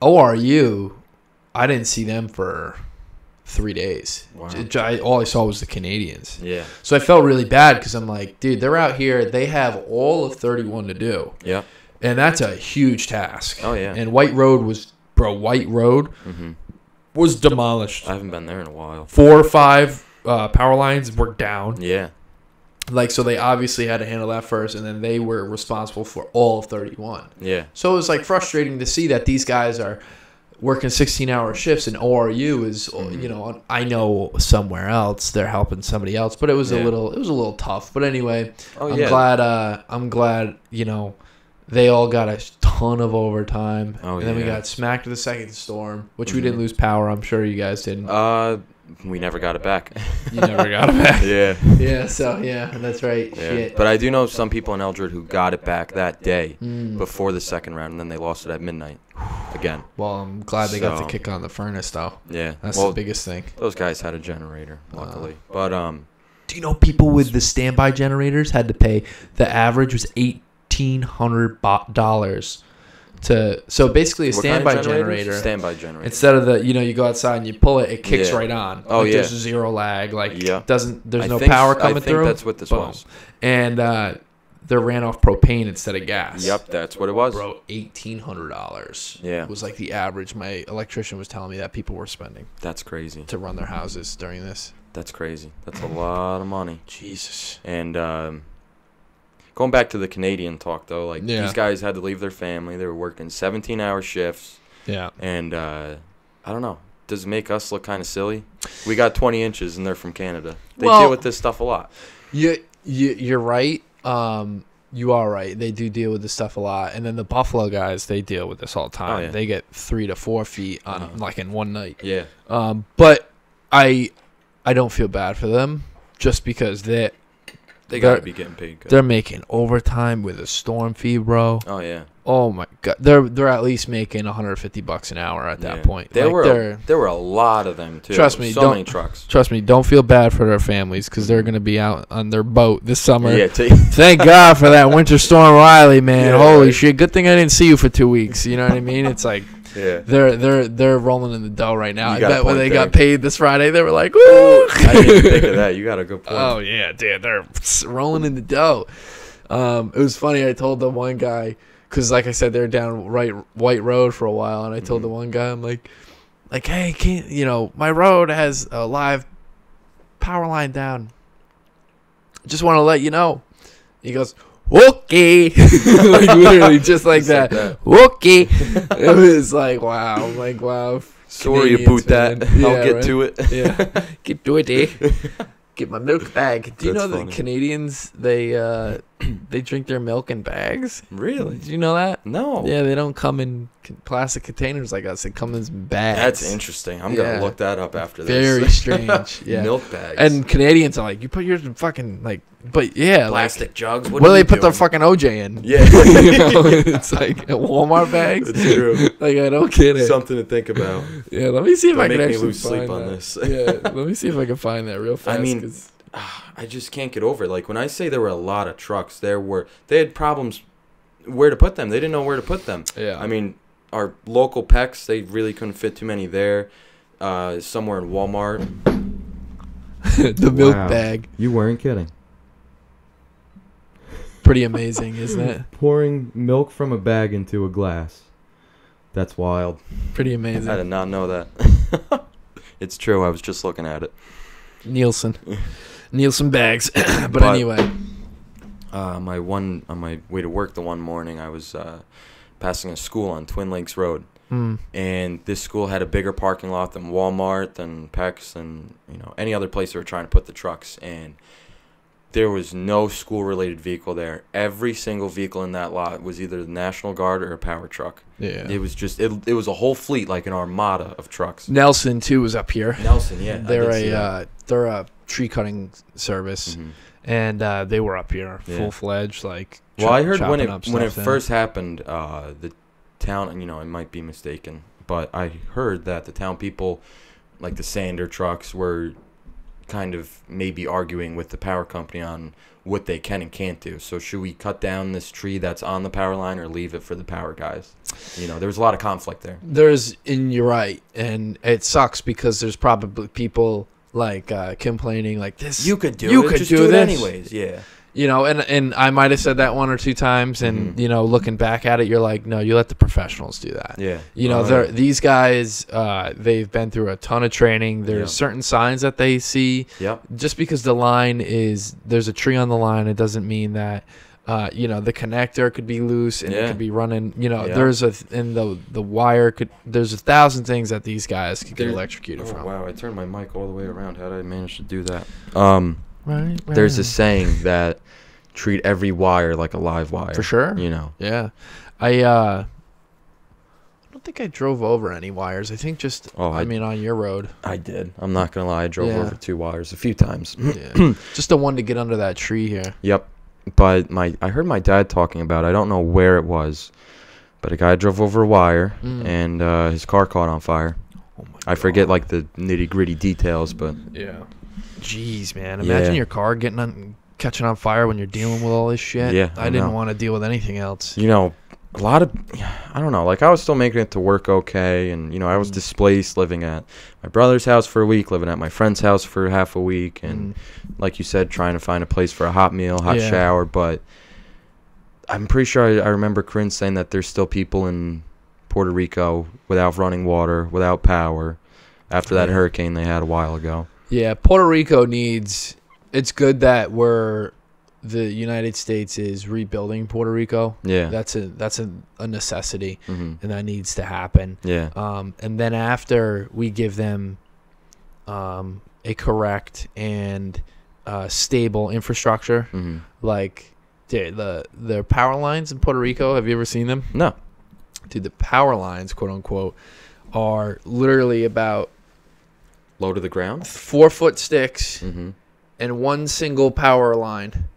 ORU, I didn't see them for 3 days. Wow. All I saw was the Canadians. Yeah. So I felt really bad because I'm like, dude, they're out here. They have all of 31 to do. Yeah. And that's a huge task. Oh, yeah. And White Road was demolished. I haven't been there in a while. 4 or 5 power lines were down. Yeah. So they obviously had to handle that first, and then they were responsible for all of 31. Yeah. So it was frustrating to see that these guys are working 16-hour shifts, and ORU is, I know somewhere else they're helping somebody else, but it was a little tough. But anyway, I'm glad they all got a ton of overtime. And then we got smacked with the second storm, which we didn't lose power. I'm sure you guys didn't. We never got it back. You never got it back. Yeah. Yeah, so, that's right. Yeah. Shit. But I do know some people in Eldred who got it back that day before the second round, and then they lost it at midnight again. Well, I'm glad they got the kick on the furnace, though. Yeah. That's the biggest thing. Those guys had a generator, luckily. But do you know people with the standby generators had to pay, the average was $1,800 so basically a standby generator. Standby generator. Instead of you go outside and you pull it, it kicks right on. Oh, There's zero lag. There's no think, power coming through. I think that's what this was. And they ran off propane instead of gas. Yep, that's what it was. Bro, $1,800. Yeah. Was the average. My electrician was telling me that people were spending. That's crazy. To run their houses during this. That's crazy. That's a lot of money. Jesus. And going back to the Canadian talk, though, these guys had to leave their family. They were working 17-hour shifts. Yeah. And I don't know. Does it make us look kind of silly? We got 20 inches, and they're from Canada. They deal with this stuff a lot. You're right. You are right. They do deal with this stuff a lot. And then the Buffalo guys, they deal with this all the time. Oh, yeah. They get 3 to 4 feet on in one night. Yeah. But I don't feel bad for them just because they got to be getting paid good. They're making overtime with a storm fee, bro. Oh, yeah. Oh, my God. They're at least making $150 an hour at that point. There were a lot of them, too. Trust me. So many trucks. Trust me. Don't feel bad for their families because they're going to be out on their boat this summer. Yeah, Thank God for that Winter Storm Riley, man. Yeah, holy shit. Good thing I didn't see you for 2 weeks. You know what I mean? It's yeah. They're rolling in the dough right now. I bet when they got paid this Friday, they were like, woo! I didn't think of that. You got a good point. Oh, yeah, dude. They're rolling in the dough. It was funny. I told the one guy, because like I said, they're down White Road for a while, and I told the one guy, I'm like, hey, my road has a live power line down. Just want to let you know. He goes, okay. Literally just like that. Okay. It was wow. I'm like, wow. Sorry about that. I'll get to it. Yeah. Get to it, eh? Get my milk bag. Do you know that Canadians, they drink their milk in bags? Really? Did you know that? No. Yeah, they don't come in plastic containers like us. They come in bags. That's interesting. I'm going to look that up after this. Very strange. Yeah. Milk bags. And Canadians are like, you put yours in fucking, but yeah. Plastic jugs? What do they put the fucking OJ in? Yeah. It's Walmart bags. It's true. I don't get it. Something to think about. Yeah, let me see if I can actually lose sleep on this. Yeah, let me see if I can find that real fast. I mean, I just can't get over it. When I say there were a lot of trucks, they had problems where to put them. They didn't know where to put them. Yeah. I mean, our local Pecs, they really couldn't fit too many there. Somewhere in Walmart. The milk bag. You weren't kidding. Pretty amazing, isn't it? Pouring milk from a bag into a glass. That's wild. Pretty amazing. I did not know that. It's true. I was just looking at it. Nielsen bags. but anyway. On my way to work the one morning, I was passing a school on Twin Lakes Road. And this school had a bigger parking lot than Walmart, than Pecs, and any other place they were trying to put the trucks. And there was no school-related vehicle there. Every single vehicle in that lot was either the National Guard or a power truck. Yeah. It was just it was a whole fleet, like an armada of trucks. Nelson too was up here. Nelson, yeah. They're a tree cutting service, and they were up here full fledged. Like, well, I heard when it first happened, the town, I might be mistaken, but I heard that the town people, like the sander trucks, were kind of maybe arguing with the power company on what they can and can't do. So should we cut down this tree that's on the power line or leave it for the power guys? There was a lot of conflict there. And you're right, and it sucks because there's probably people like complaining like this. You could do it anyways. Yeah. And I might have said that one or two times, and looking back at it, you're like, no, you let the professionals do that. Yeah. These guys, they've been through a ton of training. There's certain signs that they see. Yep. Just because there's a tree on the line, it doesn't mean that the connector could be loose and it could be running. There's the wire could. There's 1,000 things that these guys could get electrocuted from. Wow! I turned my mic all the way around. How did I manage to do that? Right. There's a saying that treat every wire like a live wire. For sure. Yeah. I don't think I drove over any wires. I think just on your road. I did. I'm not gonna lie. I drove over 2 wires a few times. Yeah. Just the one to get under that tree here. Yep. But I heard my dad talking about, I don't know where it was, but a guy drove over a wire and his car caught on fire. Oh my God. I forget like the nitty gritty details, but yeah. Jeez, man. Imagine your car catching on fire when you're dealing with all this shit. Yeah, I didn't want to deal with anything else. A lot of, I don't know, like I was still making it to work okay. And, I was displaced living at my brother's house for a week, living at my friend's house for half a week. And like you said, trying to find a place for a hot meal, hot shower. But I'm pretty sure I remember Corinne saying that there's still people in Puerto Rico without running water, without power, after that hurricane they had a while ago. Yeah, Puerto Rico needs. It's good that the United States is rebuilding Puerto Rico. Yeah, that's a necessity, and that needs to happen. Yeah, and then after we give them a correct and stable infrastructure, like the power lines in Puerto Rico. Have you ever seen them? No, dude. The power lines, quote unquote, are literally about low to the ground, 4-foot sticks, and one single power line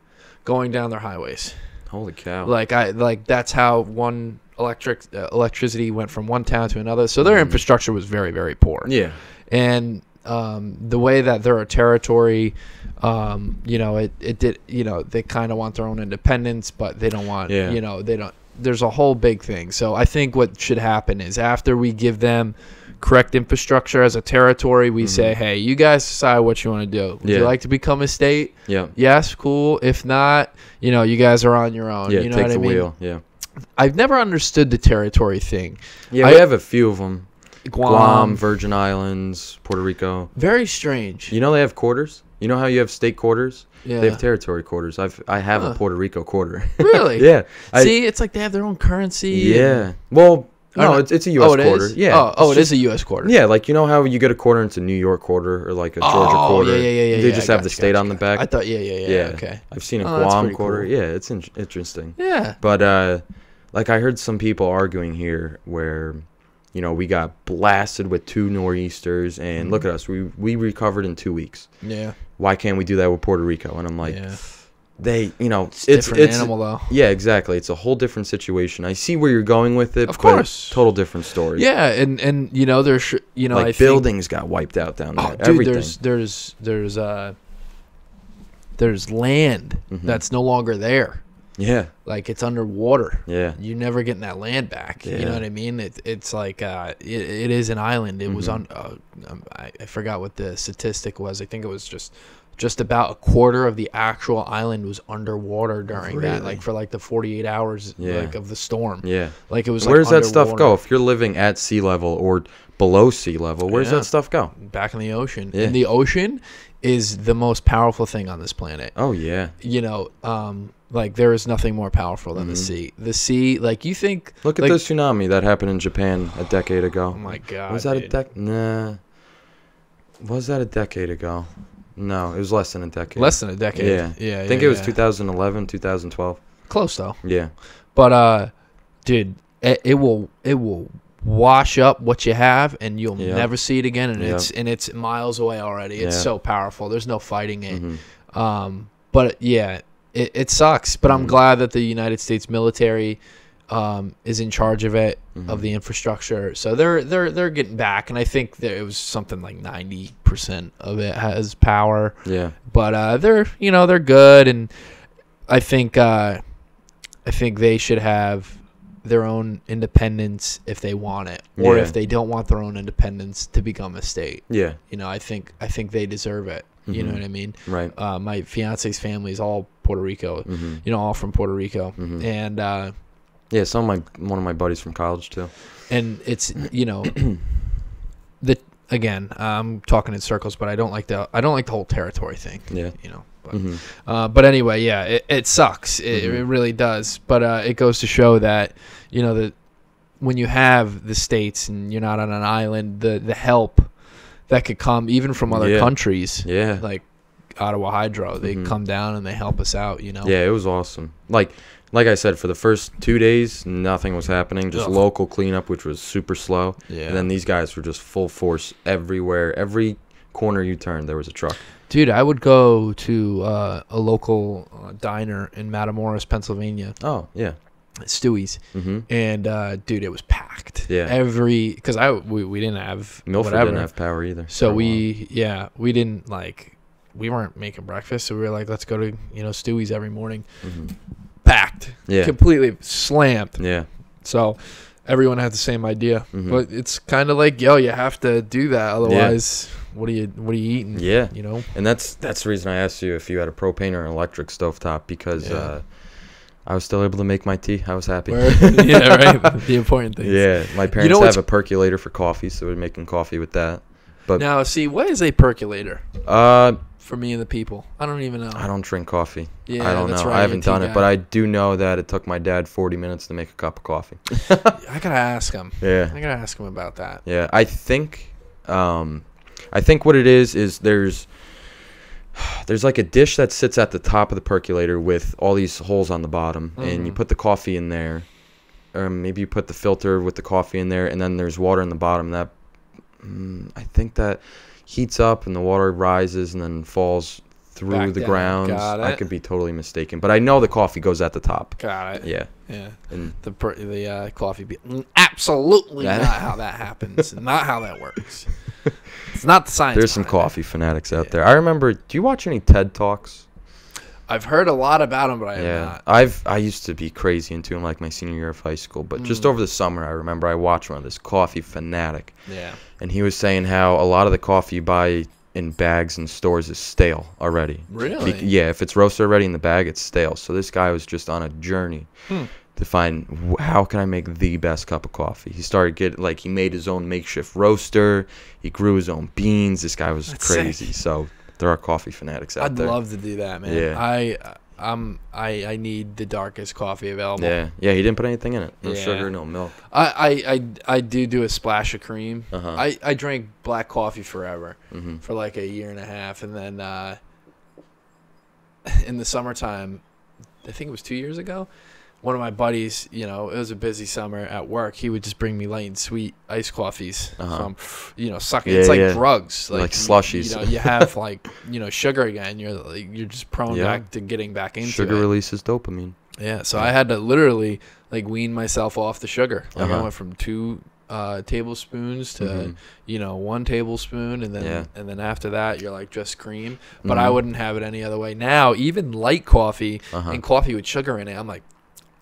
going down their highways. Holy cow! Like that's how one electricity went from one town to another. So their infrastructure was very, very poor. Yeah, and the way that they're a territory, it did. They kind of want their own independence, but they don't want. Yeah. They don't. There's a whole big thing. So I think what should happen is after we give them correct infrastructure as a territory, we say, hey, you guys decide what you want to do. Would you like to become a state? Yeah. Yes, cool. If not, you guys are on your own. Yeah, you know take what the I mean? wheel. Yeah. I've never understood the territory thing. Yeah, we have a few of them. Guam, Virgin Islands, Puerto Rico. Very strange. They have quarters? You know how you have state quarters? Yeah. They have territory quarters. I have a Puerto Rico quarter. Really? Yeah. See, it's like they have their own currency. Yeah. Well, no, it's a U.S. quarter. Is? Yeah. It is a U.S. quarter. Yeah, like how you get a quarter into New York quarter or like a Georgia quarter. Yeah. They just have the state on the back. I thought, yeah. Okay. I've seen a Guam quarter. Cool. Yeah, it's interesting. Yeah. But I heard some people arguing here where, we got blasted with 2 nor'easters, and look at us, we recovered in 2 weeks. Yeah. Why can't we do that with Puerto Rico? And I'm like. Yeah. It's different animal though. Yeah, exactly. It's a whole different situation. I see where you're going with it. Of course, total different story. Yeah, and there's like buildings got wiped out down there. Dude, everything. There's land that's no longer there. Yeah, like it's underwater. Yeah, you're never getting that land back. Yeah. You know what I mean? It's like it is an island. It was on. I forgot what the statistic was. I think it was just about a quarter of the actual island was underwater during that, like for like the 48 hours like of the storm. Yeah, like it was. Where does that stuff go? If you're living at sea level or below sea level, where does that stuff go? Back in the ocean. Yeah. And the ocean is the most powerful thing on this planet. Oh yeah. Like there is nothing more powerful than the sea. The sea, like you think. Look at the tsunami that happened in Japan a decade ago. Oh my God. Was that a decade? Nah. Was that a decade ago? No, it was less than a decade. Less than a decade. Yeah. I think it was 2011, 2012. Close though. Yeah. But dude, it will wash up what you have, and you'll never see it again. And it's miles away already. It's so powerful. There's no fighting it. But yeah, it sucks. But I'm glad that the United States military is in charge of it, of the infrastructure. So they're getting back, and I think it was something like 90% of it has power. Yeah. But they're good, and I think they should have their own independence if they want it, or if they don't want their own independence to become a state. Yeah. I think they deserve it. You know what I mean? Right. My fiance's family is all Puerto Rico. All from Puerto Rico, and yeah, one of my buddies from college too. And it's again, I'm talking in circles, but I don't like the whole territory thing. Yeah. But anyway, yeah, it sucks. It really does. But it goes to show that that when you have the states and you're not on an island, the help that could come even from other countries, like Ottawa Hydro, they come down and they help us out. Yeah, it was awesome. Like I said, for the first 2 days, nothing was happening. Just local cleanup, which was super slow. Yeah. And then these guys were just full force everywhere. Every corner you turned, there was a truck. Dude, I would go to a local diner in Matamoros, Pennsylvania. Oh, yeah. Stewie's. And, dude, it was packed. Yeah. Because we didn't have Milford whatever. didn't have power either. So we didn't, we weren't making breakfast. So we were like, let's go to, Stewie's every morning. Packed. Yeah. Completely slammed. Yeah. So everyone had the same idea. But it's kind of like, you have to do that. Otherwise, what are you eating? Yeah. And that's the reason I asked you if you had a propane or an electric stovetop, because I was still able to make my tea. I was happy. Yeah, right. The important things. Yeah. My parents have a percolator for coffee, so we're making coffee with that. But now, see, what is a percolator? For me and the people, I don't even know. I don't drink coffee. Yeah, I don't know. Right, I haven't done it, but I do know that it took my dad 40 minutes to make a cup of coffee. I gotta ask him. Yeah, I gotta ask him about that. Yeah, I think what it is there's like a dish that sits at the top of the percolator with all these holes on the bottom, and you put the coffee in there, or maybe you put the filter with the coffee in there, and then there's water in the bottom. That I think that heats up and the water rises and then falls through back the down. grounds. I could be totally mistaken, but I know the coffee goes at the top. Got it. Yeah. Yeah. And the coffee absolutely not how that happens. Not how that works. It's not the science. There's some coffee fanatics out there. I remember. Do you watch any TED Talks? I've heard a lot about them, but I have not. I used to be crazy into them like my senior year of high school, but just over the summer, I remember I watched one of this coffee fanatic. Yeah. And he was saying how a lot of the coffee you buy in bags in stores is stale already. Really? Yeah, if it's roasted already in the bag, it's stale. So this guy was just on a journey to find how can I make the best cup of coffee. He started he made his own makeshift roaster. He grew his own beans. This guy was crazy. Sick. So there are coffee fanatics out there. I'd love to do that, man. Yeah. I need the darkest coffee available. Yeah, he didn't put anything in it. No sugar, no milk. I do a splash of cream. I drank black coffee forever for like a year and a half, and then in the summertime, I think it was 2 years ago, one of my buddies, it was a busy summer at work. He would just bring me light and sweet iced coffees. So I'm, sucking. It's like drugs, like slushies. You have sugar again. You're just prone back to getting back into sugar it. Releases dopamine. Yeah, so I had to literally wean myself off the sugar. I went from 2 tablespoons to 1 tablespoon, and then after that you're just cream. But I wouldn't have it any other way. Now even light coffee and coffee with sugar in it, I'm like,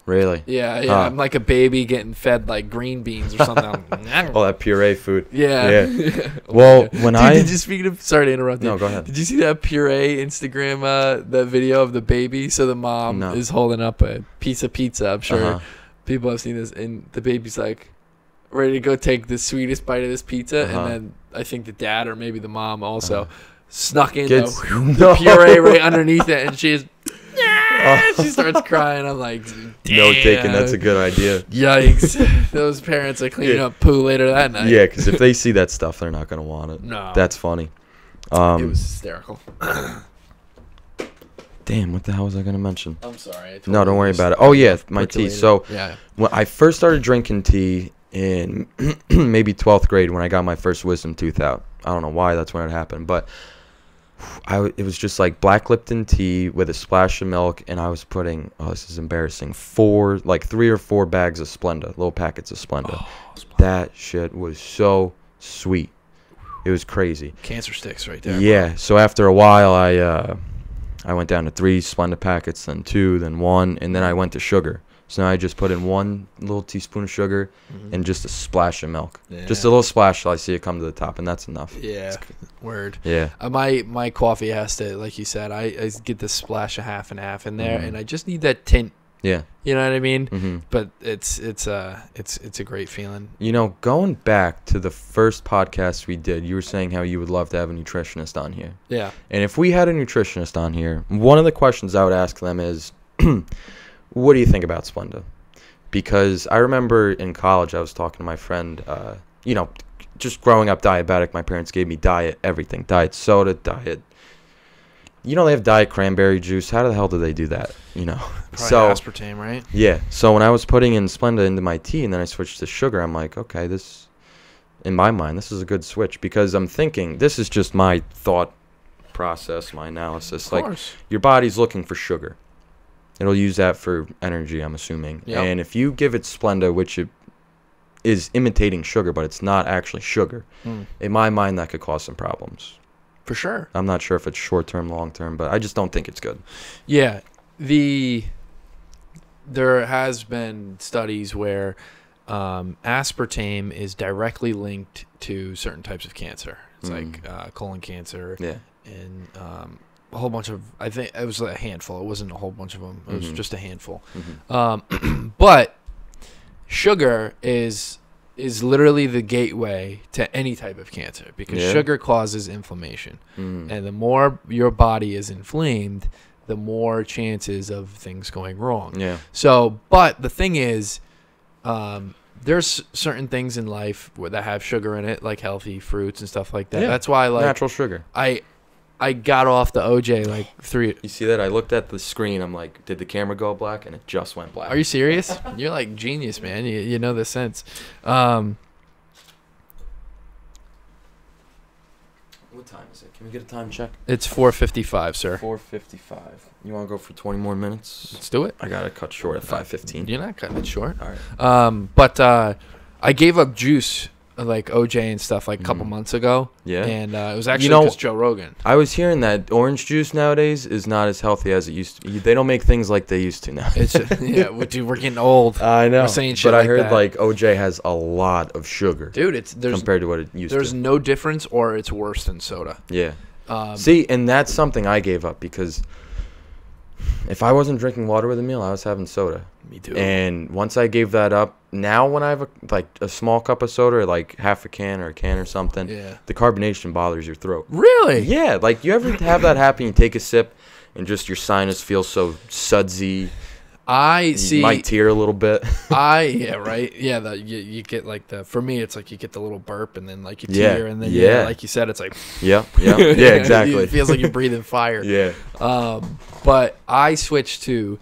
really? Yeah. I'm like a baby getting fed green beans or something. All that puree food. Yeah. Well, did you speak of? Sorry to interrupt you. No, go ahead. Did you see that puree Instagram that video of the baby? So the mom is holding up a piece of pizza. I'm sure people have seen this, and the baby's ready to go take the sweetest bite of this pizza, and then I think the dad or maybe the mom also snuck in the puree right underneath it, and she starts crying. I'm like, damn. No taking, that's a good idea. Yikes. Those parents are cleaning up poo later that night. Yeah, because if they see that stuff, they're not going to want it. No. That's funny. It was hysterical. Damn, what the hell was I gonna mention? I'm sorry. No, don't worry about it. Oh yeah, my tea. So when I first started drinking tea in maybe 12th grade, when I got my first wisdom tooth out. I don't know why that's when it happened, but it was just like black Lipton tea with a splash of milk, and I was putting, oh, this is embarrassing, 3 or 4 bags of Splenda, little packets of Splenda. Oh, that shit was so sweet. It was crazy. Cancer sticks right there. Yeah. Bro. So after a while, I went down to 3 Splenda packets, then 2, then 1, and then I went to sugar. So now I just put in 1 little teaspoon of sugar and just a splash of milk. Yeah. Just a little splash till I see it come to the top, and that's enough. Yeah, word. Yeah. My coffee has to, like you said, I get the splash of half and half in there, and I just need that tint. Yeah. You know what I mean? But it's a great feeling. You know, going back to the first podcast we did, you were saying how you would love to have a nutritionist on here. Yeah. And if we had a nutritionist on here, one of the questions I would ask them is, what do you think about Splenda? Because I remember in college I was talking to my friend, you know, just growing up diabetic, my parents gave me everything. Diet soda, diet. You know, they have diet cranberry juice. How the hell do they do that? You know? Probably aspartame, right? Yeah. So when I was putting in Splenda into my tea and then I switched to sugar, I'm like, okay, in my mind, this is a good switch, because I'm thinking, this is just my thought process, my analysis. Of course. Like, your body's looking for sugar. It'll use that for energy, I'm assuming. Yep. And if you give it Splenda, which it is imitating sugar, but it's not actually sugar, in my mind, that could cause some problems. For sure. I'm not sure if it's short-term, long-term, but I just don't think it's good. Yeah. There has been studies where aspartame is directly linked to certain types of cancer. It's like colon cancer and a whole bunch of, I think it was a handful. It wasn't a whole bunch of them. It was just a handful. But sugar is literally the gateway to any type of cancer, because sugar causes inflammation. And the more your body is inflamed, the more chances of things going wrong. Yeah. So, but the thing is, there's certain things in life that have sugar in it, like healthy fruits and stuff like that. Yeah. That's why, like, natural sugar. I got off the OJ like 3. You see that? I looked at the screen. I'm like, did the camera go black? And it just went black. Are you serious? You're like genius, man. You know the sense. What time is it? Can we get a time check? It's 4:55, sir. 4:55. You want to go for 20 more minutes? Let's do it. I got to cut short at 5:15. You're not cutting it short. All right. But I gave up juice, like OJ and stuff, like a couple months ago. Yeah. And it was actually because Joe Rogan. I was hearing that orange juice nowadays is not as healthy as it used to be. They don't make things like they used to now. It's dude, we're getting old. I know. We're saying shit but I heard that. Like OJ has a lot of sugar. Dude, compared to what it used to. There's no difference, or it's worse than soda. Yeah. See, and that's something I gave up, because if I wasn't drinking water with a meal, I was having soda. Me too. And once I gave that up, now when I have a small cup of soda, or like half a can or a can or something, the carbonation bothers your throat. Really? Yeah. Like, you ever have that happen? You take a sip and just your sinus feels so sudsy. You might tear a little bit. Yeah, right. Yeah, you get like for me, it's like you get the little burp, and then like you tear, and then like you said, it's like yeah, exactly. It feels like you're breathing fire. Yeah. But I switched to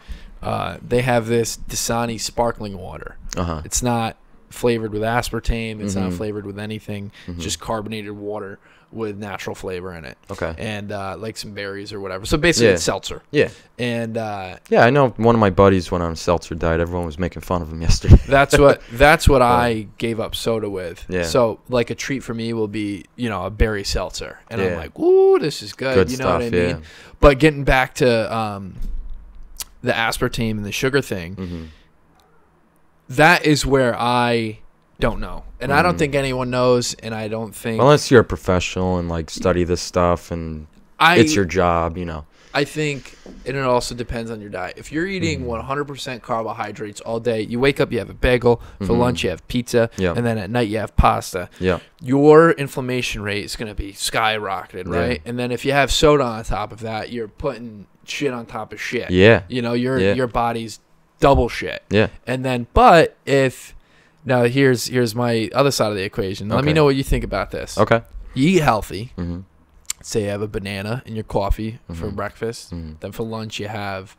they have this Dasani sparkling water. It's not flavored with aspartame. It's not flavored with anything. Just carbonated water with natural flavor in it. Okay. And like some berries or whatever. So basically it's seltzer. Yeah. And I know one of my buddies went on a seltzer diet. Everyone was making fun of him yesterday. That's what I gave up soda with. Yeah. So like a treat for me will be, a berry seltzer. And I'm like, ooh, this is good. Good you know stuff, what I mean? But getting back to the aspartame and the sugar thing, that is where I don't know. And I don't think anyone knows, and I don't think... Unless you're a professional and, like, study this stuff, and it's your job, I think, and it also depends on your diet. If you're eating 100% carbohydrates all day, you wake up, you have a bagel, for lunch you have pizza, and then at night you have pasta, your inflammation rate is going to be skyrocketed, right? And then if you have soda on top of that, you're putting shit on top of shit. Yeah. Your body's double shit. Yeah. And then, but if... Now, here's my other side of the equation. Let me know what you think about this. Okay. You eat healthy. say you have a banana in your coffee for Mm-hmm. breakfast. Mm-hmm. Then for lunch you have,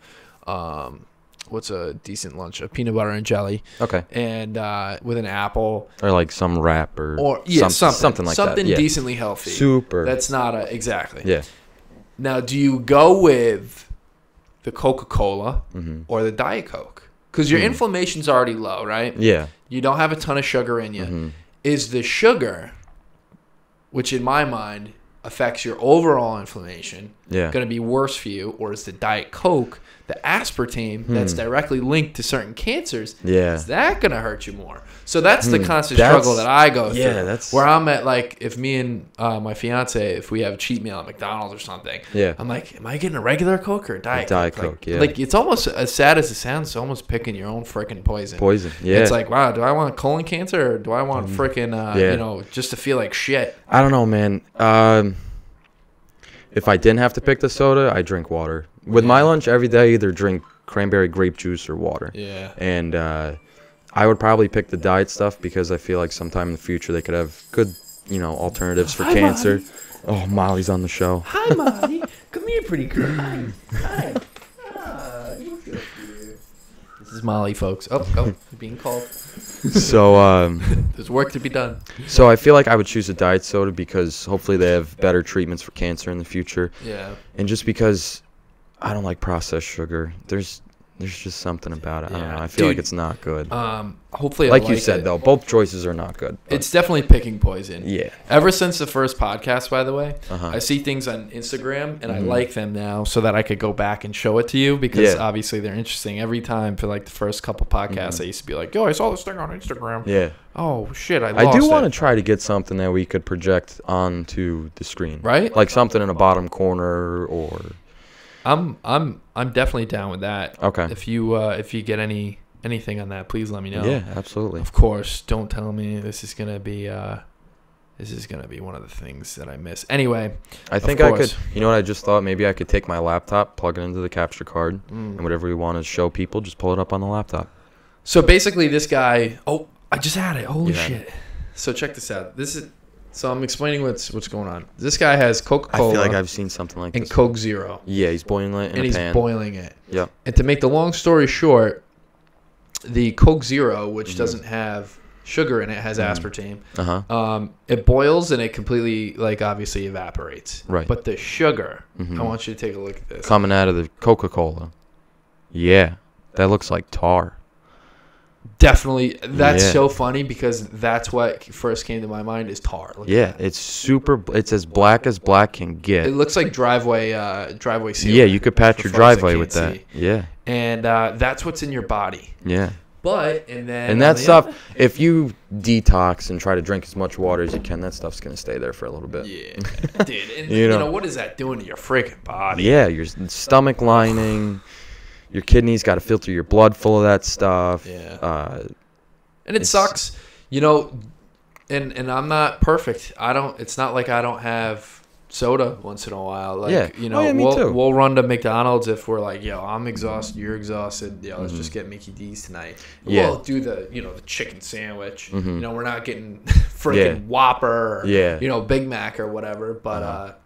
what's a decent lunch? A peanut butter and jelly. Okay. And with an apple. Or like some wrap or Something like that. Something Yeah. decently healthy. Super. That's not exactly. Yeah. Now, do you go with the Coca-Cola Mm-hmm. or the Diet Coke? Because your inflammation's already low, right? Yeah. You don't have a ton of sugar in you. Mm-hmm. Is the sugar, which in my mind affects your overall inflammation, Yeah. going to be worse for you? Or is the Diet Coke, the aspartame that's directly linked to certain cancers, Yeah. is that going to hurt you more? So that's the constant struggle that I go through. Yeah, that's where I'm at, like, if me and my fiance, if we have a cheat meal at McDonald's or something, Yeah. I'm like, am I getting a regular Coke or a Diet Coke? Diet Coke, yeah. Like, it's almost, as sad as it sounds, it's almost picking your own freaking poison. Yeah. It's like, wow, do I want colon cancer or do I want freaking, just to feel like shit? I don't know, man. If I didn't have to pick the soda, I drink water. With my lunch every day, either drink cranberry grape juice or water. Yeah. And I would probably pick the diet stuff because I feel like sometime in the future they could have good, alternatives for cancer. Molly. Oh, Molly's on the show. Hi, Molly. Come here, pretty girl. Hi. You feel here. This is Molly, folks. Oh, being called. So, There's work to be done. so I feel like I would choose a diet soda because hopefully they have better treatments for cancer in the future. Yeah. And just because I don't like processed sugar, there's just something about it. I don't know. I feel like it's not good. Hopefully, Like you said, though, both choices are not good. but- it's definitely picking poison. Yeah. Ever since the first podcast, by the way, Uh-huh. I see things on Instagram and I like them now so that I could go back and show it to you because obviously they're interesting. Every time for like the first couple podcasts, I used to be like, yo, I saw this thing on Instagram. Yeah. Oh, shit, I lost I do it. want to try to get something that we could project onto the screen. Right? Like something in a bottom corner or... I'm definitely down with that. Okay. If you get anything on that, please let me know. Yeah, absolutely. Of course, don't tell me this is gonna be one of the things that I miss. Anyway, I think I could. You know what I just thought? Maybe I could take my laptop, plug it into the capture card, and whatever we want to show people, just pull it up on the laptop. So basically, this guy. Oh, I just had it. Holy You had shit! So check this out. So I'm explaining what's going on. This guy has Coca-Cola. I feel like I've seen something like and this. Coke Zero. Yeah, he's boiling it in And a he's pan. boiling it. Yep. And to make the long story short, the Coke Zero, which doesn't have sugar in it, has aspartame. Uh-huh. It boils and it completely, like, obviously evaporates. Right. But the sugar, I want you to take a look at this. Coming out of the Coca-Cola. Yeah. That looks like tar. Definitely. That's Yeah. so funny because that's what first came to my mind is tar. Look at Yeah, that. it's as black can get. It looks like driveway seal. Yeah, you could patch For your folks that driveway can't with that. see. Yeah. And that's what's in your body. Yeah. But, and then... And that stuff, if you detox and try to drink as much water as you can, that stuff's going to stay there for a little bit. Yeah, dude. And, You know. what is that doing to your freaking body? Yeah, your stomach lining, your kidneys got to filter your blood full of that stuff. Yeah. And it sucks, and I'm not perfect. It's not like I don't have soda once in a while. Like, Yeah. Me too. we'll run to McDonald's if we're like, yo, I'm exhausted, you're exhausted. Yo, let's just get Mickey D's tonight. Yeah. We'll do the chicken sandwich. We're not getting freaking Whopper or, Big Mac or whatever. But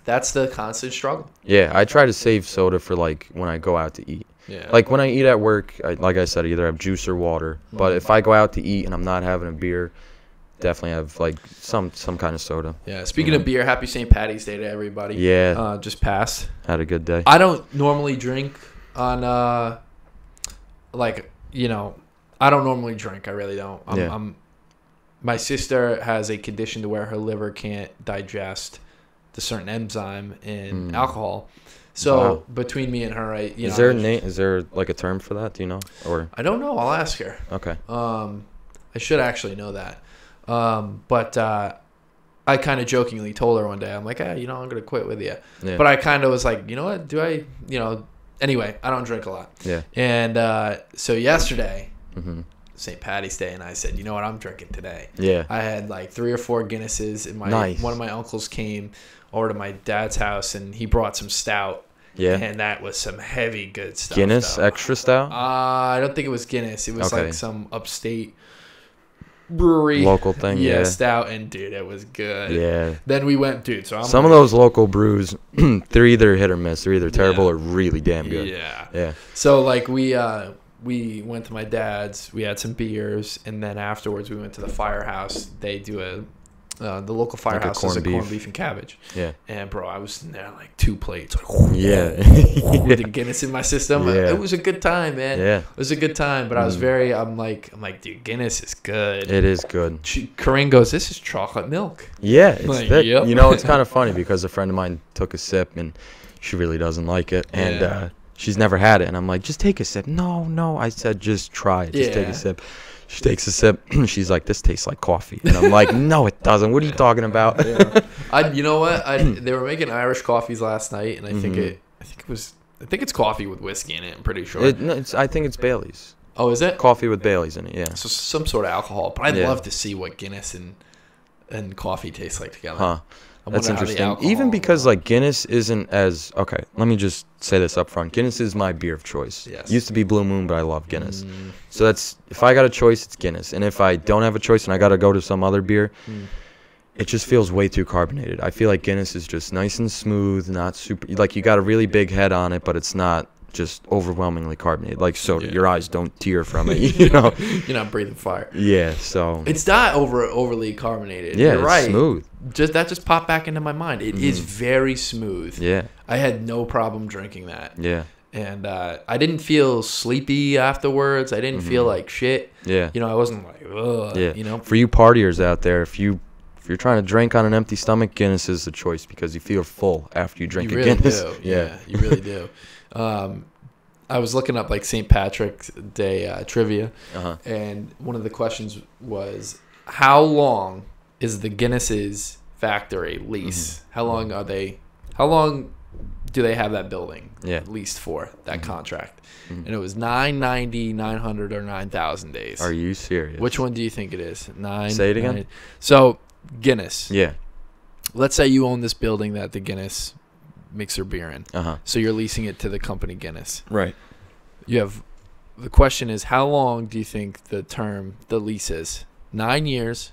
that's the constant struggle. Yeah, I try to save soda for like when I go out to eat. Yeah. Like when I eat at work, like I said, I either have juice or water. But if I go out to eat and I'm not having a beer, definitely have like some kind of soda. Yeah. Speaking of beer, happy St. Patty's Day to everybody. Yeah. Just passed. Had a good day. I don't normally drink on I don't normally drink. I really don't. My sister has a condition to where her liver can't digest the certain enzyme in alcohol. So between me and her, is there a name? Is there like a term for that? Do you know? Or I don't know. I'll ask her. Okay. I should actually know that. But I kind of jokingly told her one day, I'm like, I'm gonna quit with you. Yeah. But I kind of was like, you know what? Do I? Anyway, I don't drink a lot. Yeah. And so yesterday, St. Patty's Day, and I said, you know what? I'm drinking today. Yeah. I had like 3 or 4 Guinnesses, and one of my uncles came over to my dad's house, and he brought some stout. Yeah. And that was some heavy good stuff. Guinness though. extra stout? I don't think it was Guinness. It was Okay. like some upstate brewery local thing. Yeah, stout, and dude, it was good. Yeah. Then we went, dude. So some of those local brews, they're either hit or miss. They're either terrible or really damn good. Yeah. Yeah. So like we went to my dad's. We had some beers, and then afterwards we went to the firehouse. They do the local firehouse does a corned beef and cabbage. Yeah. And bro, I was in there like 2 plates. Yeah. With the Guinness in my system. Yeah. It was a good time, man. Yeah. It was a good time, but I'm like, dude, Guinness is good. It is good. Corinne goes, this is chocolate milk. Yeah, it's like, thick. Yep. You know, it's kind of funny because a friend of mine took a sip and she really doesn't like it, and she's never had it, and I'm like, just take a sip. No, I said just try it. Just take a sip. She takes a sip. She's like, this tastes like coffee, and I'm like, no, it doesn't. What are you talking about? You know what? They were making Irish coffees last night, and I think it's coffee with whiskey in it. I'm pretty sure. I think it's Bailey's. Oh, is it? Coffee with Bailey's in it, yeah. So some sort of alcohol. But I'd love to see what Guinness and coffee taste like together. Huh. That's interesting. Even because like Guinness isn't as okay. Let me just say this up front. Guinness is my beer of choice. Yes. Used to be Blue Moon, but I love Guinness. So that's if I got a choice, it's Guinness. And if I don't have a choice and I got to go to some other beer, it just feels way too carbonated. I feel like Guinness is just nice and smooth, not super. Like you got a really big head on it, but it's not just overwhelmingly carbonated like soda. Your eyes don't tear from it, you know. You're not breathing fire. Yeah, so it's not overly carbonated. Yeah, you're it's right. Smooth. Just popped back into my mind. It is very smooth. Yeah, I had no problem drinking that. Yeah, and I didn't feel sleepy afterwards. I didn't feel like shit. Yeah, you know, I wasn't like ugh. Yeah, you know. For you partiers out there, if you're trying to drink on an empty stomach, Guinness is the choice because you feel full after you drink a Guinness. Do. Yeah, you really do. I was looking up like St. Patrick's Day trivia, and one of the questions was, how long is the Guinness's factory lease? How long do they have that building leased for, that contract? And it was 990, 900, or 9,000 days. Are you serious? Which one do you think it is? Say it again. So Guinness. Yeah. Let's say you own this building that the Guinness makes their beer in. So you're leasing it to the company Guinness. Right. The question is, how long do you think the lease is? 9 years,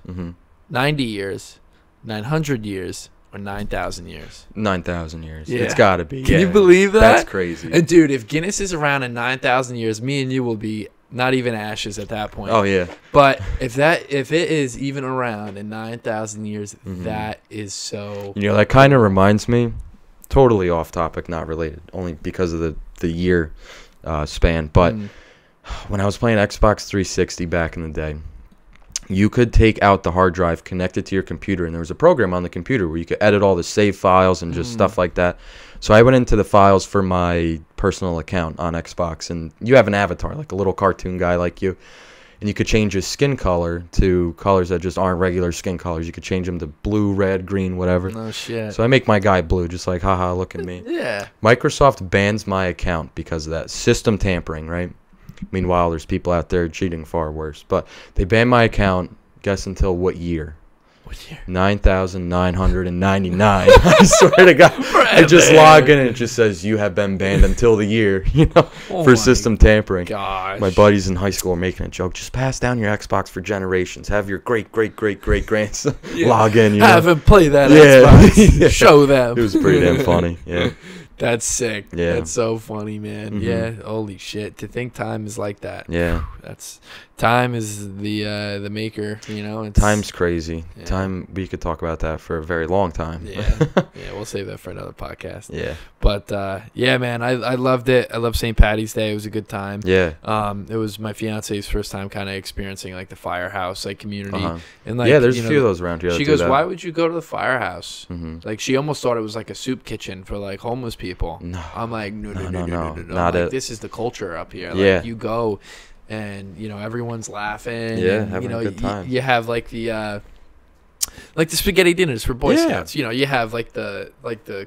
90 years, 900 years, or 9,000 years? 9,000 years. Yeah. It's got to be. Can you believe that? That's crazy. And dude, if Guinness is around in 9,000 years, me and you will be not even ashes at that point. Oh yeah. But if it is even around in 9,000 years, that is so. You know, that kind of reminds me, totally off topic, not related, only because of the year span. But when I was playing Xbox 360 back in the day, you could take out the hard drive, connect it to your computer, and there was a program on the computer where you could edit all the save files and just stuff like that. So I went into the files for my personal account on Xbox, and you have an avatar, like a little cartoon guy like you, and you could change his skin color to colors that just aren't regular skin colors. You could change them to blue, red, green, whatever. Oh, shit. So I make my guy blue, just like, haha, look at me. Yeah. Microsoft bans my account because of that. System tampering, right? Meanwhile, there's people out there cheating far worse. But they banned my account, guess until what year? What year? 9,999. I swear to God. I just log in and it just says, you have been banned until the year, for system tampering. Gosh. My buddies in high school are making a joke. Just pass down your Xbox for generations. Have your great-great-great-great-grandson log in. Have him play that Xbox. Show them. It was pretty damn funny. Yeah. That's sick. Yeah. That's so funny, man. Yeah. Holy shit. To think time is like that. Yeah. Time is the maker, It's, time's crazy. Yeah. Time, we could talk about that for a very long time. Yeah. We'll save that for another podcast. Yeah. But yeah, man, I loved it. I love St. Patty's Day. It was a good time. Yeah. It was my fiance's first time kind of experiencing like the firehouse community. And like, yeah, there's a few of those around here. She goes, why would you go to the firehouse? Like she almost thought it was like a soup kitchen for like homeless people. No. I'm like, no. Not like, it. this is the culture up here. Yeah. Like you go and everyone's laughing. Yeah, and, having a good time. You have like the spaghetti dinners for Boy Scouts. You have like the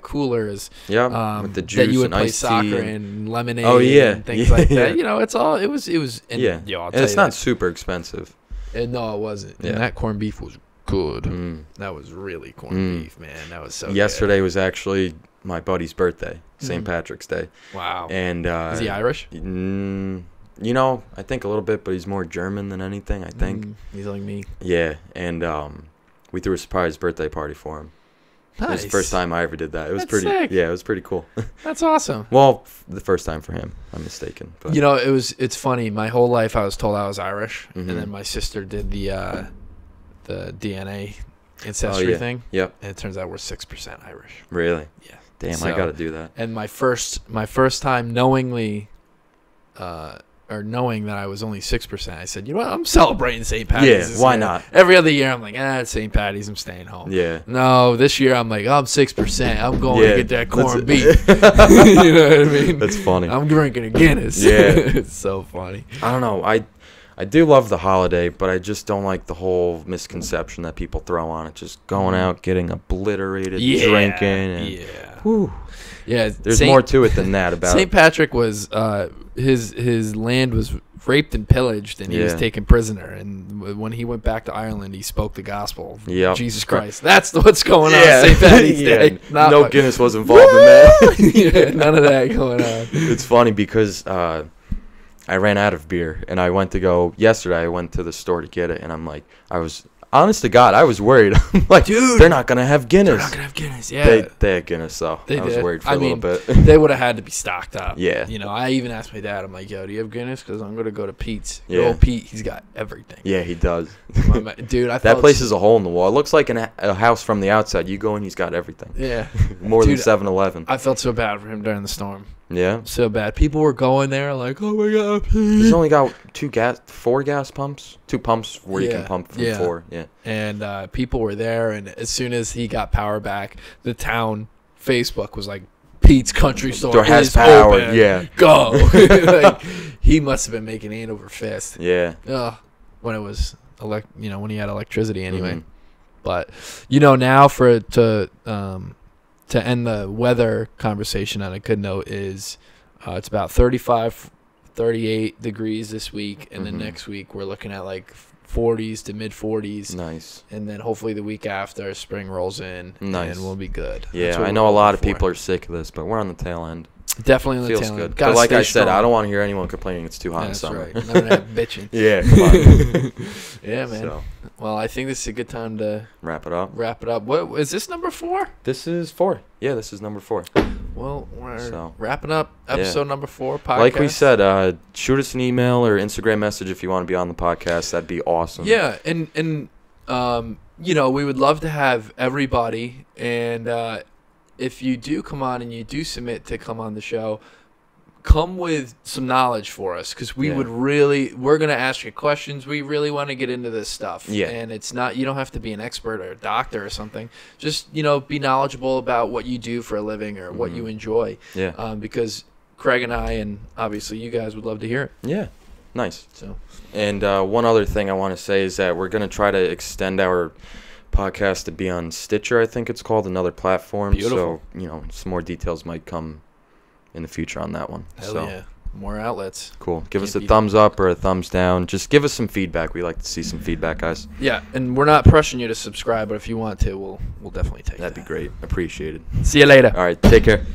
coolers. Yeah, with the juice that you would and play iced soccer tea and lemonade. Oh yeah, and things like that. Yeah. It's all it was. And, yeah, and it's not super expensive. No, it wasn't. Yeah. And that corned beef was good. That was really corned beef, man. That was so. Yesterday good. was actually my buddy's birthday, St. Patrick's Day. Wow. And is he Irish? I think a little bit, but he's more German than anything, I think. He's like me. Yeah, and we threw a surprise birthday party for him. Nice. It was the first time I ever did that. It was That's pretty sick. Yeah, it was pretty cool. That's awesome. Well, the first time for him. I'm mistaken. But. It's funny. My whole life I was told I was Irish, and then my sister did the DNA ancestry thing. Yep. And it turns out we're 6% Irish. Really? Yeah. Damn, So, I got to do that. And my first time knowing that I was only 6%, I said, you know what, I'm celebrating St. Patty's. Yeah, why not? Every other year I'm like, it's St. Patty's, I'm staying home. Yeah. No, this year I'm like, I'm 6%. I'm going to get that corned beef. You know what I mean? That's funny. I'm drinking a Guinness. Yeah. It's so funny. I don't know. I do love the holiday, but I just don't like the whole misconception that people throw on it. Just going out, getting obliterated, drinking. And, whew. Yeah. There's more to it than that. About St. Patrick was his land was raped and pillaged, and he was taken prisoner. And when he went back to Ireland, he spoke the gospel. Yep. Jesus Christ. That's what's going on St. Patty's Day. No Guinness was involved in that. None of that going on. It's funny because I ran out of beer, and I went to the store to get it, and I'm like, honest to God, I was worried. I'm like, dude, they're not going to have Guinness. They're not going to have Guinness, yeah. They had Guinness, though. I was worried for a little bit. They would have had to be stocked up. Yeah. I even asked my dad, I'm like, yo, do you have Guinness? Because I'm going to go to Pete's. Yeah. Old Pete, he's got everything. Yeah, he does. Dude, that place is a hole in the wall. It looks like a house from the outside. You go in, he's got everything. Yeah. More than 7-Eleven. I felt so bad for him during the storm. Yeah. So bad. People were going there like, oh my God, He's only got 4 gas pumps. 2 pumps where you can pump from 4. Yeah. And people were there, and as soon as he got power back, the town Facebook was like, Pete's Country Store has is power. open. Yeah. Go. Like, he must have been making hand over fist. Yeah. When it was when he had electricity anyway. But now to end the weather conversation on a good note is it's about 35, 38 degrees this week, and then next week we're looking at like 40s to mid 40s. Nice. And then hopefully the week after spring rolls in, and we'll be good. Yeah, I know a lot of people are sick of this, but we're on the tail end. Definitely on the Feels tail good. end. But like I said, I don't want to hear anyone complaining it's too hot in That's summer. right. None of that bitching. Yeah, come on. Yeah, man. So. Well, I think this is a good time to wrap it up. What is this, number 4? This is 4. Yeah, this is number 4. Well, we're wrapping up episode number 4 podcast. Like we said, shoot us an email or Instagram message if you want to be on the podcast. That'd be awesome. Yeah, and we would love to have everybody, and if you do come on and you do submit to come on the show, come with some knowledge for us, because we're going to ask you questions. We really want to get into this stuff. Yeah. And it's not, you don't have to be an expert or a doctor or something. Just, be knowledgeable about what you do for a living or what you enjoy. Yeah. Because Craig and I, and obviously you guys, would love to hear it. Yeah. Nice. So. And one other thing I want to say is that we're going to try to extend our podcast to be on Stitcher, I think it's called, another platform. Beautiful. So, some more details might come in the future on that one. Hell yeah. More outlets. Cool. Give us a thumbs up or a thumbs down. Just give us some feedback. We like to see some feedback, guys. Yeah, and we're not pressuring you to subscribe, but if you want to, we'll definitely take that. That'd be great. Appreciate it. See you later. All right. Take care.